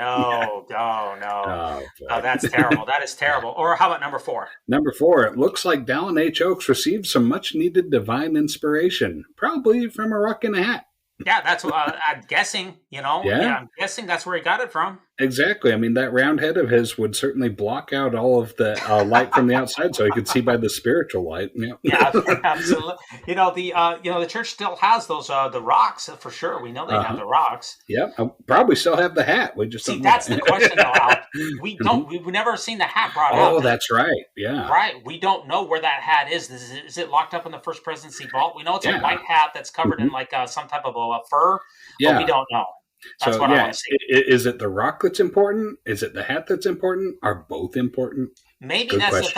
Oh, that's terrible. That is terrible. Or how about number 4? Number 4, it looks like Dallin H. Oaks received some much-needed divine inspiration, probably from a rock in a hat. Yeah, that's what I'm guessing, Yeah, I'm guessing that's where he got it from. Exactly. I mean, that round head of his would certainly block out all of the light from the outside, so he could see by the spiritual light. Yeah, absolutely. The church still has those the rocks for sure. We know they have the rocks. Yeah, I'll probably still have the hat. We just see. That's the question, though. Al. We've never seen the hat brought up. Oh, that's right. Yeah, right. We don't know where that hat is. Is it locked up in the First Presidency vault? We know it's a white hat that's covered in like some type of a fur. Yeah, but we don't know. That's what I want to see. Is it the rock that's important? Is it the hat that's important? Are both important? Maybe Good that's question.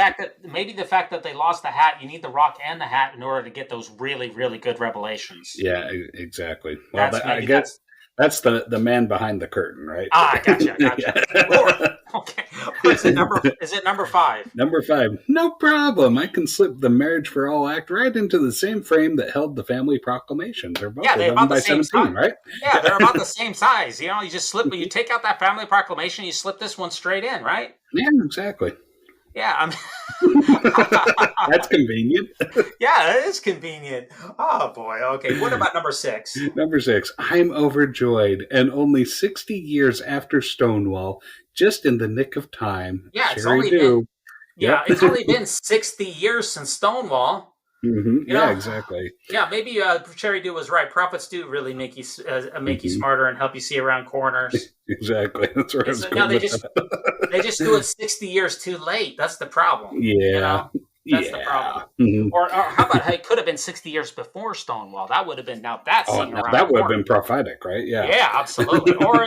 the fact that they lost the hat. You need the rock and the hat in order to get those really, really good revelations. Yeah, exactly. Well, I Maybe get that's that's the man behind the curtain, right? gotcha. Or okay, is it number 5? Number 5, no problem. I can slip the Marriage for All Act right into the same frame that held the Family Proclamation. They're both Yeah, they're 11 about the by same 17, size. right? Yeah, they're about the same size. You you take out that Family Proclamation, you slip this one straight in, right? Yeah, exactly. Yeah, That's convenient. yeah, it is convenient. Oh boy. Okay, what about number 6? Number 6, I'm overjoyed, and only 60 years after Stonewall, just in the nick of time. Yeah, Sherry do. Yep. it's only been 60 years since Stonewall. Yeah, exactly. Yeah, maybe Cherry Do was right. Prophets do really make you Mm-hmm. smarter and help you see around corners. Exactly. That's where I was No, going they with just that. they just do it 60 years too late. That's the problem. Yeah. That's the problem. Mhm. Or how about it could have been 60 years before Stonewall? That would have been that's Oh, seeing now around that the would have corner. been prophetic, right? Yeah. Yeah, absolutely. Or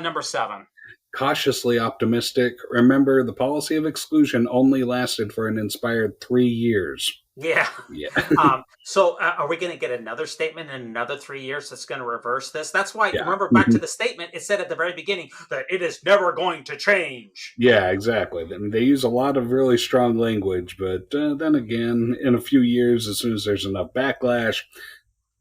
number 7. Cautiously optimistic. Remember, the policy of exclusion only lasted for an inspired 3 years. Yeah. Yeah. So are we going to get another statement in another 3 years that's going to reverse this? That's why, Yeah. remember back to the statement, it said at the very beginning that it is never going to change. Yeah, exactly. They use a lot of really strong language, but then again, in a few years, as soon as there's enough backlash,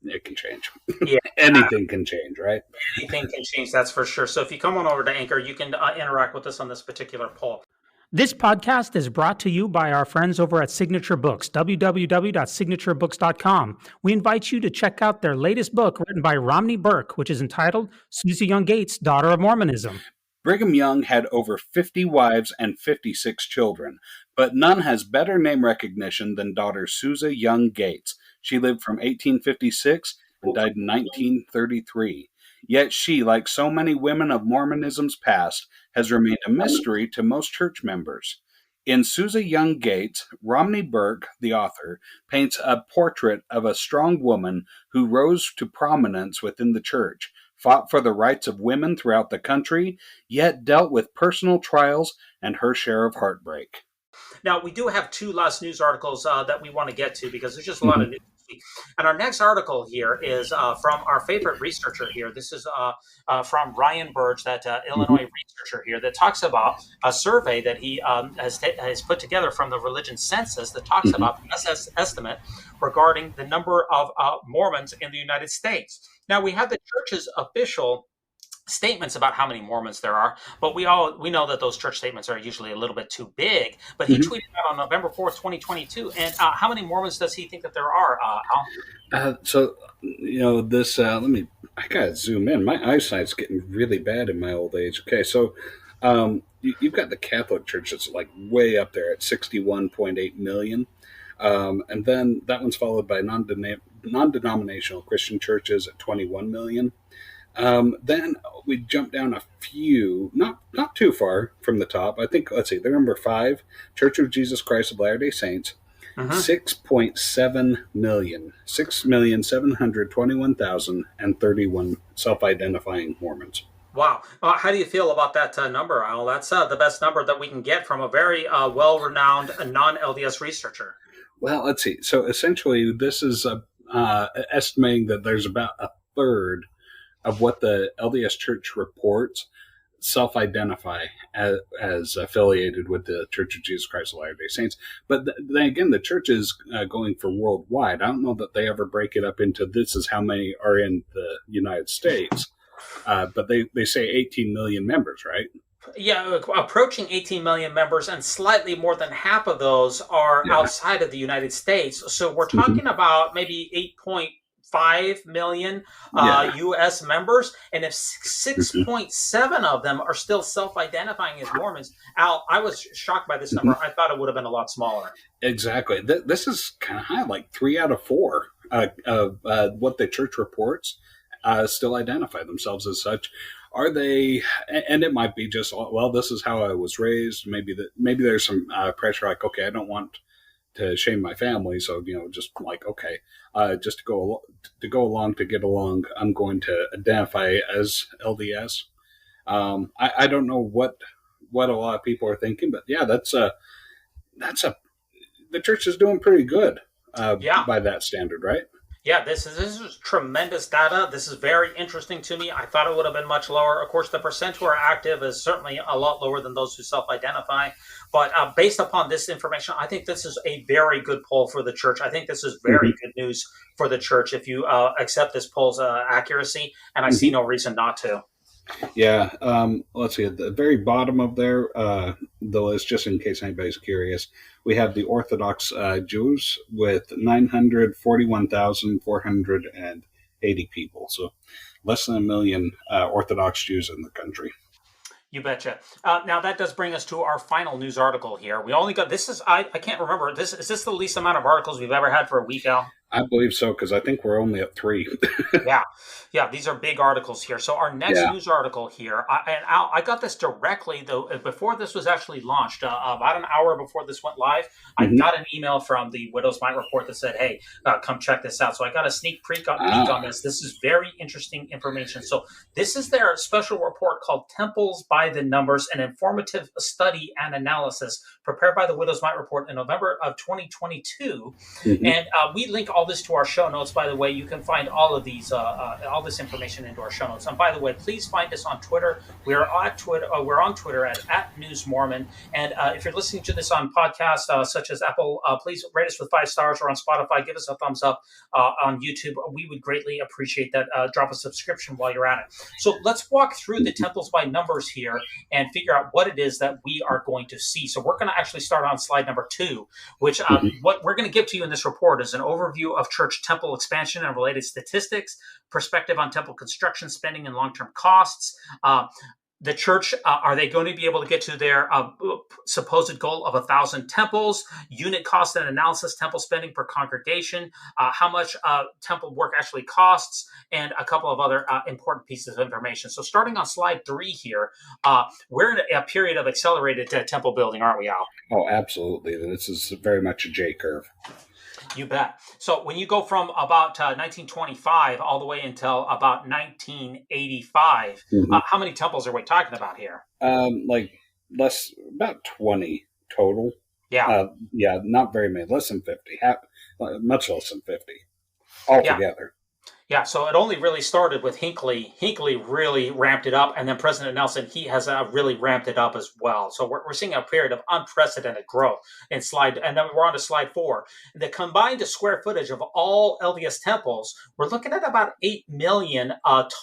it can change. Yeah. Anything can change, right? Anything can change, that's for sure. So if you come on over to Anchor, you can interact with us on this particular poll. This podcast is brought to you by our friends over at Signature Books, www.signaturebooks.com. We invite you to check out their latest book written by Romney Burke, which is entitled Susie Young Gates, Daughter of Mormonism. Brigham Young had over 50 wives and 56 children, but none has better name recognition than daughter Susie Young Gates. She lived from 1856 and died in 1933. Yet she, like so many women of Mormonism's past, has remained a mystery to most church members. In Susie Young Gates, Romney Burke, the author, paints a portrait of a strong woman who rose to prominence within the church, fought for the rights of women throughout the country, yet dealt with personal trials and her share of heartbreak. Now, we do have 2 last news articles that we want to get to because there's just a lot of news this week. And our next article here is from our favorite researcher here. This is from Ryan Burge, that Illinois researcher here, that talks about a survey that he has put together from the religion census that talks about the estimate regarding the number of Mormons in the United States. Now, we have the church's official statements about how many Mormons there are, but we know that those church statements are usually a little bit too big. But he tweeted out on November 4th, 2022. And how many Mormons does he think that there are, Al? So, this, I gotta zoom in. My eyesight's getting really bad in my old age. Okay, so you've got the Catholic Church that's like way up there at 61.8 million. And then that one's followed by non-denominational Christian churches at 21 million. Then we jump down a few, not too far from the top. I think, let's see, they're number 5, Church of Jesus Christ of Latter-day Saints, 6.7 million, 6,721,031 self-identifying Mormons. Wow. How do you feel about that number, Al? That's the best number that we can get from a very well-renowned non-LDS researcher. Well, let's see. So essentially, this is estimating that there's about a third of what the LDS Church reports self-identify as affiliated with the Church of Jesus Christ of Latter-day Saints. But then again, the church is going for worldwide. I don't know that they ever break it up into this is how many are in the United States. But they say 18 million members, right? Yeah, approaching 18 million members, and slightly more than half of those are outside of the United States. So we're talking about maybe 8.5 million U.S. members, and if 6.7 of them are still self-identifying as Mormons, Al, I was shocked by this number. I thought it would have been a lot smaller. Exactly. This is kind of high, like 3 out of 4 of what the church reports still identify themselves as such. Are they? And it might be just, well, this is how I was raised. Maybe there's some pressure, like, okay, I don't want to shame my family, so just like, okay, just to go along to get along, I'm going to identify as LDS. I don't know what what a lot of people are thinking. But yeah, the church is doing pretty good by that standard, right? Yeah, this is tremendous data. This is very interesting to me. I thought it would have been much lower. Of course, the percent who are active is certainly a lot lower than those who self-identify. But based upon this information, I think this is a very good poll for the church. I think this is very good news for the church if you accept this poll's accuracy, and I see no reason not to. Yeah, let's see. At the very bottom of there, the list, just in case anybody's curious, we have the Orthodox Jews with 941,480 people. So less than 1 million Orthodox Jews in the country. You betcha. Now that does bring us to our final news article here. We only got I can't remember. Is this the least amount of articles we've ever had for a week, Al? I believe so, because I think we're only at 3. Yeah, these are big articles here. So our next news article here, I got this directly, though, before this was actually launched, about an hour before this went live, I got an email from the Widows Mite Report that said, hey, come check this out. So I got a sneak peek on this. This is very interesting information. So this is their special report called Temples by the Numbers, an informative study and analysis prepared by the Widows Mite Report in November of 2022. And we link all this to our show notes. By the way, you can find all of these, all this information into our show notes. And by the way, please find us on Twitter. We are at Twitter. We're on Twitter at News Mormon. And if you're listening to this on podcasts such as Apple, please rate us with 5 stars, or on Spotify, give us a thumbs up. On YouTube, we would greatly appreciate that. Drop a subscription while you're at it. So let's walk through the temples by numbers here and figure out what it is that we are going to see. So we're going to actually start on slide number 2, which what we're going to give to you in this report is an overview of church temple expansion and related statistics, perspective on temple construction spending and long-term costs. The church, are they going to be able to get to their supposed goal of 1,000 temples? Unit cost and analysis, temple spending per congregation, how much temple work actually costs, and a couple of other important pieces of information. So starting on slide 3 here, we're in a period of accelerated temple building, aren't we, Al? Oh, absolutely. This is very much a J curve. You bet. So when you go from about 1925 all the way until about 1985, how many temples are we talking about here? About 20 total. Yeah. Not very many. Less than 50. Much less than 50 altogether. Yeah, so it only really started with Hinckley. Hinckley really ramped it up, and then President Nelson, he has really ramped it up as well. So we're seeing a period of unprecedented growth and then we're on to slide 4. The combined square footage of all LDS temples, we're looking at about 8 million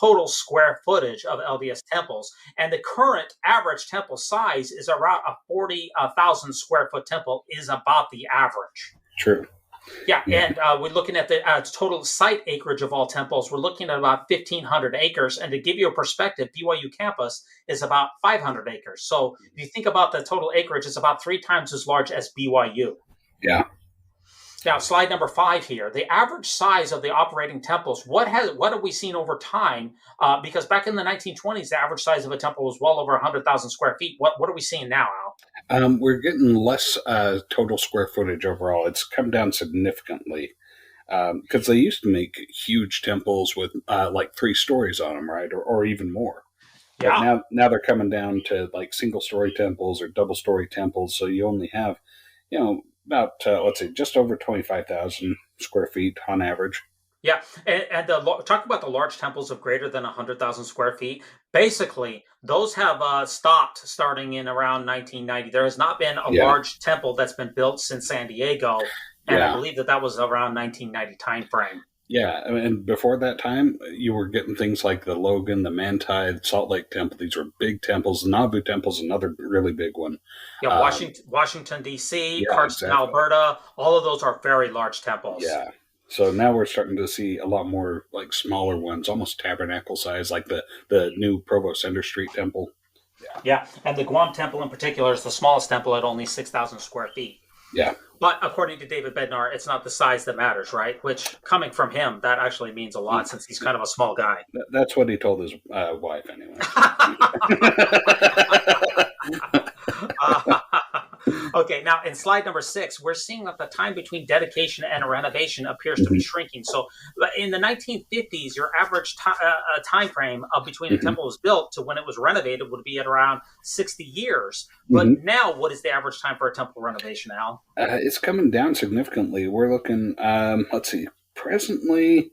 total square footage of LDS temples, and the current average temple size is around a 40,000 square foot temple is about the average. True. Yeah, and we're looking at the total site acreage of all temples. We're looking at about 1,500 acres. And to give you a perspective, BYU campus is about 500 acres. So if you think about the total acreage, it's about 3 times as large as BYU. Yeah. Now, slide number 5 here. The average size of the operating temples, what have we seen over time? Because back in the 1920s, the average size of a temple was well over 100,000 square feet. What are we seeing now, Al? We're getting less total square footage overall. It's come down significantly because they used to make huge temples with like 3 stories on them, right? Or even more. Yeah. But now they're coming down to like single-story temples or double-story temples. So you only have, about, just over 25,000 square feet on average. Yeah, and talk about the large temples of greater than 100,000 square feet. Basically, those have stopped starting in around 1990. There has not been a large temple that's been built since San Diego, and I believe that was around 1990 timeframe. Yeah, and before that time, you were getting things like the Logan, the Manti, the Salt Lake Temple. These were big temples. The Nauvoo Temple's another really big one. Yeah, Washington, D.C., Carson, Alberta, all of those are very large temples. Yeah. So now we're starting to see a lot more like smaller ones, almost tabernacle size, like the new Provo Center Street Temple. Yeah, and the Guam Temple in particular is the smallest temple at only 6,000 square feet. Yeah. But according to David Bednar, it's not the size that matters, right? Which, coming from him, that actually means a lot since he's kind of a small guy. That's what he told his wife, anyway. Okay, now in slide number 6, we're seeing that the time between dedication and renovation appears to be shrinking. So in the 1950s, your average time frame of between a temple was built to when it was renovated would be at around 60 years. But now, what is the average time for a temple renovation, Al? It's coming down significantly. We're looking, let's see, presently,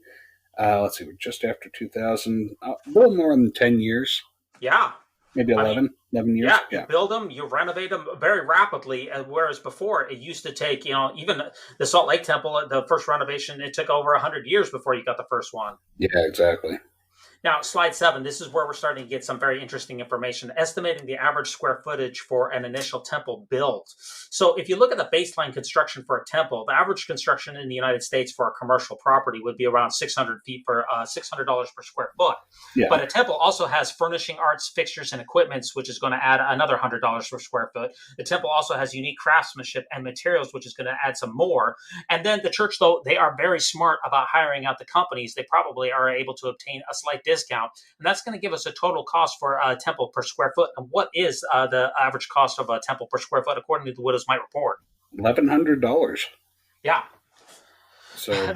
we're just after 2000, a little more than 10 years. Yeah. Maybe 11 years. Yeah, you build them, you renovate them very rapidly, whereas before it used to take, even the Salt Lake Temple, the first renovation, it took over 100 years before you got the first one. Yeah, exactly. Now, slide 7, this is where we're starting to get some very interesting information, estimating the average square footage for an initial temple build. So if you look at the baseline construction for a temple, the average construction in the United States for a commercial property would be around 600 feet for $600 per square foot. Yeah. But a temple also has furnishing arts, fixtures, and equipments, which is going to add another $100 per square foot. The temple also has unique craftsmanship and materials, which is going to add some more. And then the church, though, they are very smart about hiring out the companies. They probably are able to obtain a slight discount, and that's going to give us a total cost for a temple per square foot. And what is the average cost of a temple per square foot according to the Widows Mite Report? $1,100. Yeah. So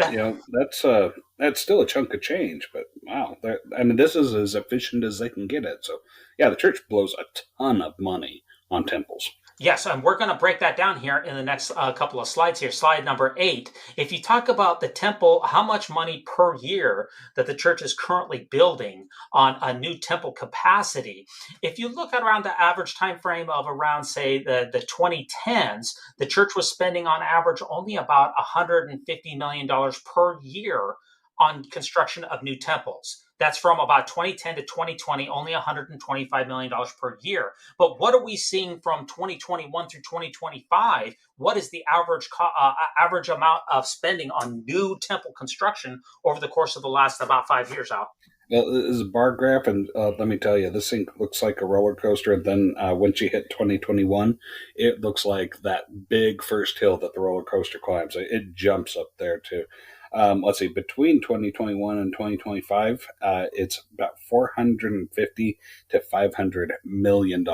that's still a chunk of change, but wow, this is as efficient as they can get it. So yeah, the church blows a ton of money on temples. Yes, and we're going to break that down here in the next couple of slides here. Slide number 8. If you talk about the temple, how much money per year that the church is currently building on a new temple capacity, if you look at around the average time frame of around, say, the 2010s, the church was spending on average only about $150 million per year on construction of new temples. That's from about 2010 to 2020, only $125 million per year. But what are we seeing from 2021 through 2025? What is the average amount of spending on new temple construction over the course of the last about 5 years, Al? Well, this is a bar graph, and let me tell you, this thing looks like a roller coaster. And then once you hit 2021, it looks like that big first hill that the roller coaster climbs. It jumps up there too. Let's see, between 2021 and 2025, it's about $450 to $500 million.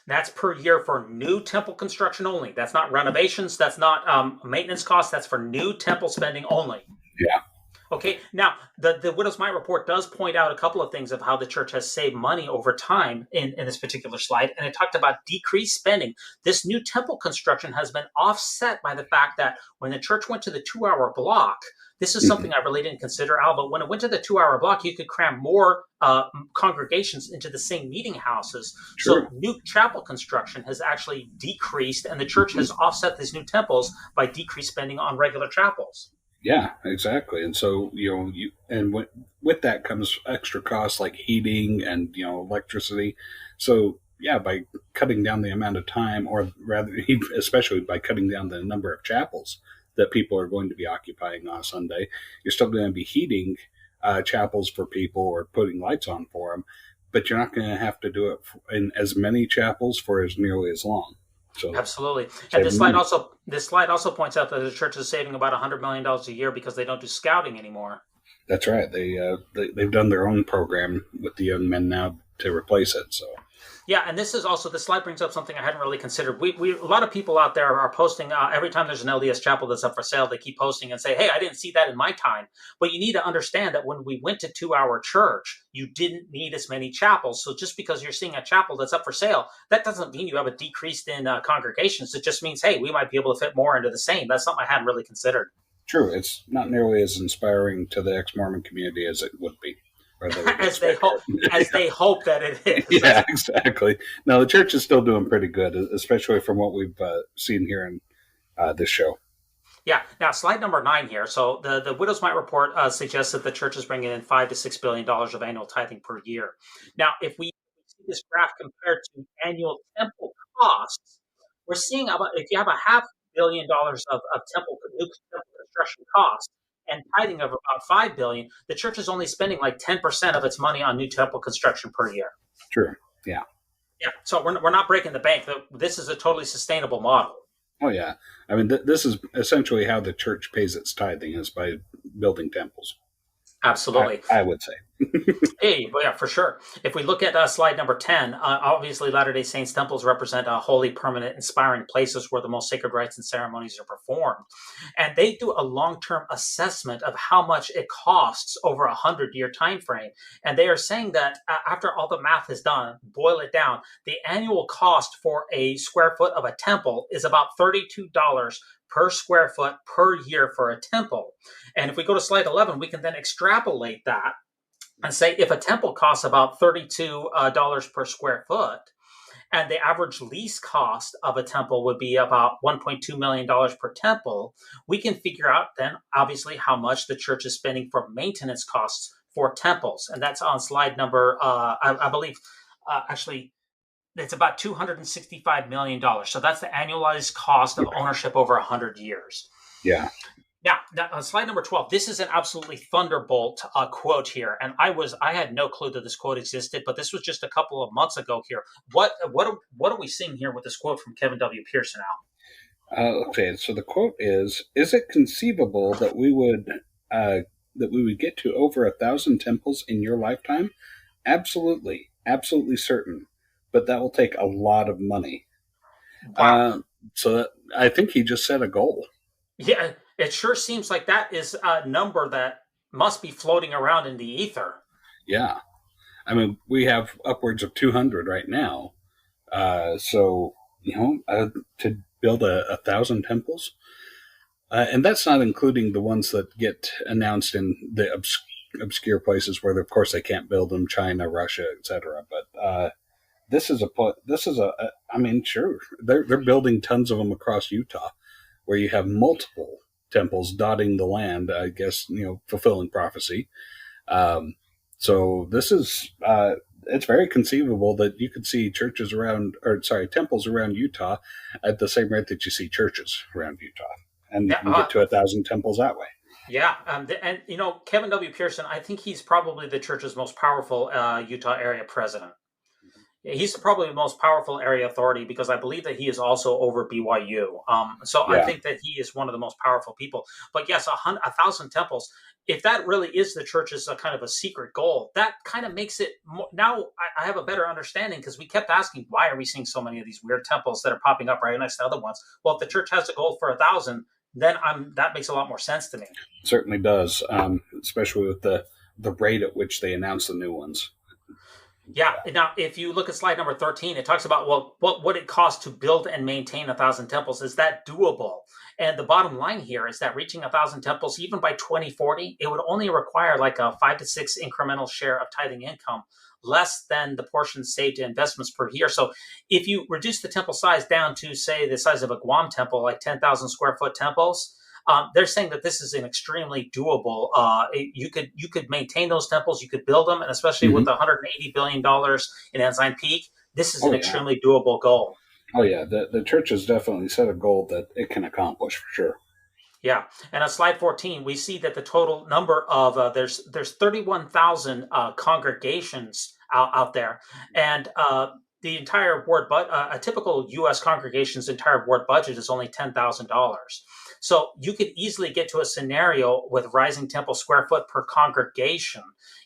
That's per year for new temple construction only. That's not renovations. That's not maintenance costs. That's for new temple spending only. Yeah. Okay, now the Widows Mite Report does point out a couple of things of how the church has saved money over time in this particular slide, and it talked about decreased spending. This new temple construction has been offset by the fact that when the church went to the 2-hour block, this is something I really didn't consider, Al, but when it went to the 2-hour block, you could cram more congregations into the same meeting houses. Sure. So new chapel construction has actually decreased, and the church has offset these new temples by decreased spending on regular chapels. Yeah, exactly. And so, with that comes extra costs like heating and, electricity. So, yeah, by cutting down the amount of time, or rather, especially by cutting down the number of chapels that people are going to be occupying on a Sunday, you're still going to be heating chapels for people or putting lights on for them, but you're not going to have to do it in as many chapels for as nearly as long. So, absolutely. And this slide also points out that the church is saving about $100 million a year because they don't do scouting anymore. That's right. They've done their own program with the young men now to replace it. So. Yeah, and this slide brings up something I hadn't really considered. We a lot of people out there are posting every time there's an LDS chapel that's up for sale, they keep posting and say, hey, I didn't see that in my time. But you need to understand that when we went to 2-hour church, you didn't need as many chapels. So just because you're seeing a chapel that's up for sale, that doesn't mean you have a decrease in congregations. It just means, hey, we might be able to fit more into the same. That's something I hadn't really considered. True. It's not nearly as inspiring to the ex-Mormon community as it would be. As they hope that it is. Yeah, exactly. No, the church is still doing pretty good, especially from what we've seen here in this show. Yeah. Now, slide number 9 here. So the Widows Mite Report suggests that the church is bringing in $5 to $6 billion of annual tithing per year. Now, if we see this graph compared to annual temple costs, we're seeing if you have $500 million of new temple construction costs, and tithing of about $5 billion, the church is only spending like 10% of its money on new temple construction per year. True. Yeah. Yeah. So we're not breaking the bank. This is a totally sustainable model. Oh yeah. I mean, this is essentially how the church pays its tithing, is by building temples. Absolutely. I would say. Hey, well, yeah, for sure. If we look at slide number 10, obviously Latter-day Saints temples represent holy, permanent, inspiring places where the most sacred rites and ceremonies are performed. And they do a long-term assessment of how much it costs over a 100-year time frame. And they are saying that after all the math is done, boil it down, the annual cost for a square foot of a temple is about $32 per square foot per year for a temple. And if we go to slide 11, we can then extrapolate that and say if a temple costs about $32 per square foot, and the average lease cost of a temple would be about $1.2 million per temple, we can figure out then obviously how much the church is spending for maintenance costs for temples. And that's on slide number, I believe, actually, it's about $265 million. So that's the annualized cost of ownership over 100 years. Yeah. Now, on slide number 12, this is an absolutely thunderbolt quote here, and I had no clue that this quote existed, but this was just a couple of months ago here. What are we seeing here with this quote from Kevin W. Pearson now? Okay, so the quote is it conceivable that we would get to over 1,000 temples in your lifetime? Absolutely certain, but that will take a lot of money. Wow. So I think he just set a goal. Yeah, it sure seems like that is a number that must be floating around in the ether. Yeah. I mean, we have upwards of 200 right now. So, to build 1,000 temples, and that's not including the ones that get announced in the obscure places where, of course, they can't build them, China, Russia, etc. But I mean, sure, they're building tons of them across Utah, where you have multiple temples dotting the land, I guess, fulfilling prophecy. So this is, it's very conceivable that you could see temples around Utah at the same rate that you see churches around Utah. And you can get to 1,000 temples that way. Yeah. And Kevin W. Pearson, I think he's probably the church's most powerful Utah area president. He's probably the most powerful area authority because I believe that he is also over BYU. I think that he is one of the most powerful people. But yes, 1,000 temples. If that really is the church's kind of a secret goal, that kind of makes it more, now I have a better understanding because we kept asking, why are we seeing so many of these weird temples that are popping up right next to other ones? Well, if the church has a goal for 1,000, then that makes a lot more sense to me. It certainly does, especially with the rate at which they announce the new ones. Yeah. Now, if you look at slide number 13, it talks about, what would it cost to build and maintain 1,000 temples? Is that doable? And the bottom line here is that reaching 1,000 temples, even by 2040, it would only require like a 5 to 6 incremental share of tithing income, less than the portion saved in investments per year. So if you reduce the temple size down to, say, the size of a Guam temple, like 10,000 square foot temples, they're saying that this is an extremely doable. You could maintain those temples, you could build them, and especially with $180 billion in Ensign Peak, this is an extremely doable goal. Oh yeah, the church has definitely set a goal that it can accomplish for sure. Yeah, and on slide 14, we see that the total number of there's 31,000 congregations out there, and the entire board, a typical U.S. congregation's entire board budget is only $10,000. So you could easily get to a scenario with rising temple square foot per congregation.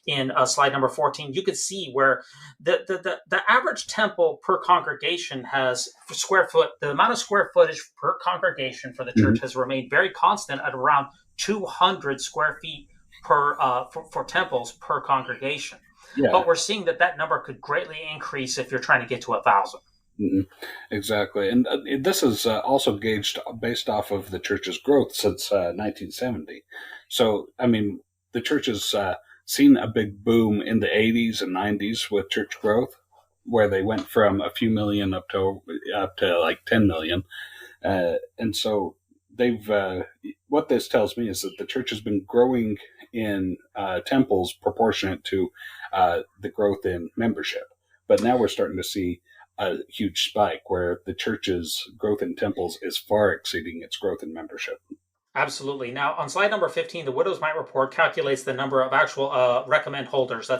In slide number 14, you could see where the average temple per congregation has square foot. The amount of square footage per congregation for the church has remained very constant at around 200 square feet per for temples per congregation. Yeah. But we're seeing that number could greatly increase if you're trying to get to 1,000. Mm-hmm. Exactly. And this is also gauged based off of the church's growth since 1970. So, I mean, the church has seen a big boom in the 80s and 90s with church growth, where they went from a few million up to like 10 million. And so they've what this tells me is that the church has been growing in temples proportionate to the growth in membership. But now we're starting to see a huge spike where the church's growth in temples is far exceeding its growth in membership. Absolutely. Now, on slide number 15, the Widows Mite Report calculates the number of actual recommend holders.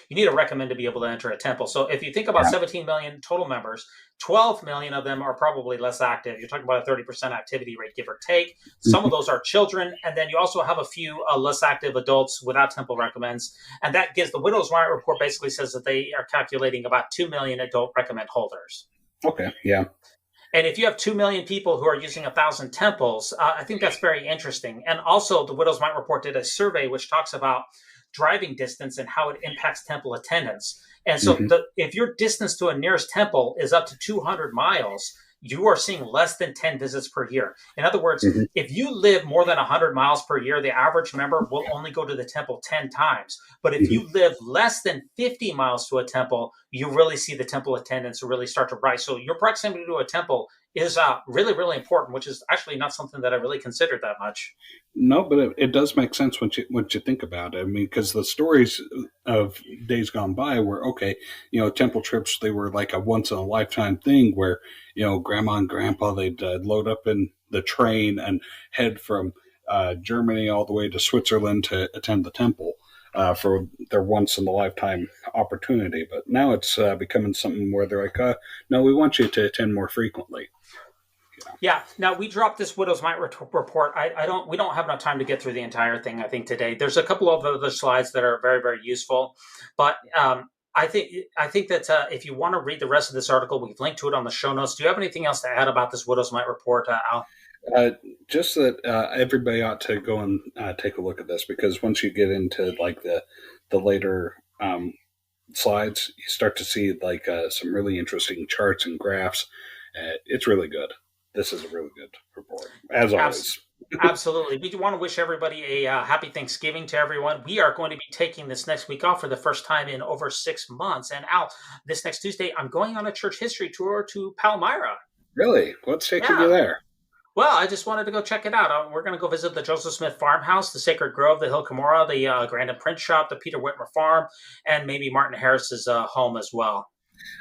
You need a recommend to be able to enter a temple. So if you think about 17 million total members, 12 million of them are probably less active. You're talking about a 30% activity rate, give or take. Some of those are children. And then you also have a few less active adults without temple recommends. And that gives the Widows Mite Report basically says that they are calculating about 2 million adult recommend holders. Okay, yeah. And if you have 2 million people who are using 1,000 temples, I think that's very interesting. And also, the Widows Mite Report did a survey which talks about driving distance and how it impacts temple attendance. And so if your distance to a nearest temple is up to 200 miles, you are seeing less than 10 visits per year. In other words, if you live more than 100 miles per year, the average member will only go to the temple 10 times. But if you live less than 50 miles to a temple, you really see the temple attendance really start to rise. So your proximity to a temple is really, really important, which is actually not something that I really considered that much. No, but it does make sense when you think about it. I mean, because the stories of days gone by were, okay, temple trips, they were like a once-in-a-lifetime thing where, grandma and grandpa, they'd load up in the train and head from Germany all the way to Switzerland to attend the temple for their once-in-a-lifetime opportunity. But now it's becoming something where they're like, no, we want you to attend more frequently. Yeah. Now we dropped this Widows Mite report. We don't have enough time to get through the entire thing, I think, today. There's a couple of other slides that are very, very useful. But I think that if you want to read the rest of this article, we've linked to it on the show notes. Do you have anything else to add about this Widows Mite report, Al? Just that everybody ought to go and take a look at this, because once you get into like the later slides, you start to see like some really interesting charts and graphs. It's really good. This is a really good report, as always. Absolutely. We do want to wish everybody a happy Thanksgiving to everyone. We are going to be taking this next week off for the first time in over 6 months. And Al, this next Tuesday, I'm going on a church history tour to Palmyra. Really? What's taking you there? Well, I just wanted to go check it out. We're going to go visit the Joseph Smith Farmhouse, the Sacred Grove, the Hill Cumorah, the Grand and Print Shop, the Peter Whitmer Farm, and maybe Martin Harris's home as well.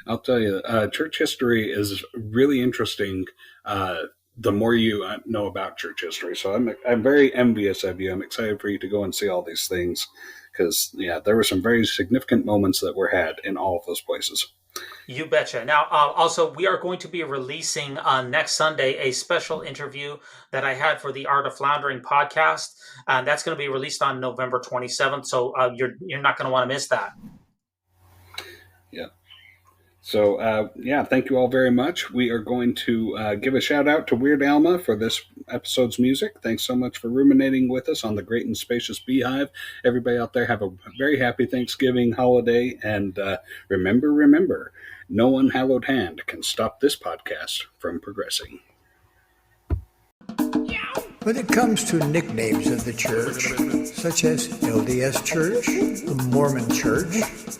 I'll tell you, church history is really interesting. The more you know about church history, so I'm very envious of you. I'm excited for you to go and see all these things, because there were some very significant moments that were had in all of those places. You betcha. Now, also, we are going to be releasing next Sunday a special interview that I had for the Art of Floundering podcast. That's going to be released on November 27th, so you're not going to want to miss that. Yeah. So, thank you all very much. We are going to give a shout out to Weird Alma for this episode's music. Thanks so much for ruminating with us on the Great and Spacious Beehive. Everybody out there, have a very happy Thanksgiving holiday. And remember, no unhallowed hand can stop this podcast from progressing. When it comes to nicknames of the church, such as LDS Church, the Mormon Church,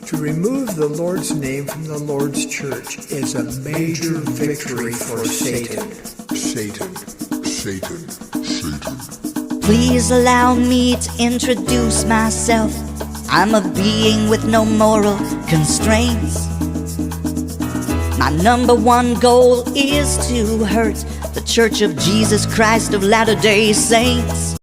to remove the Lord's name from the Lord's church is a major victory for Satan. Satan. Please allow me to introduce myself. I'm a being with no moral constraints. My number one goal is to hurt the Church of Jesus Christ of Latter-day Saints.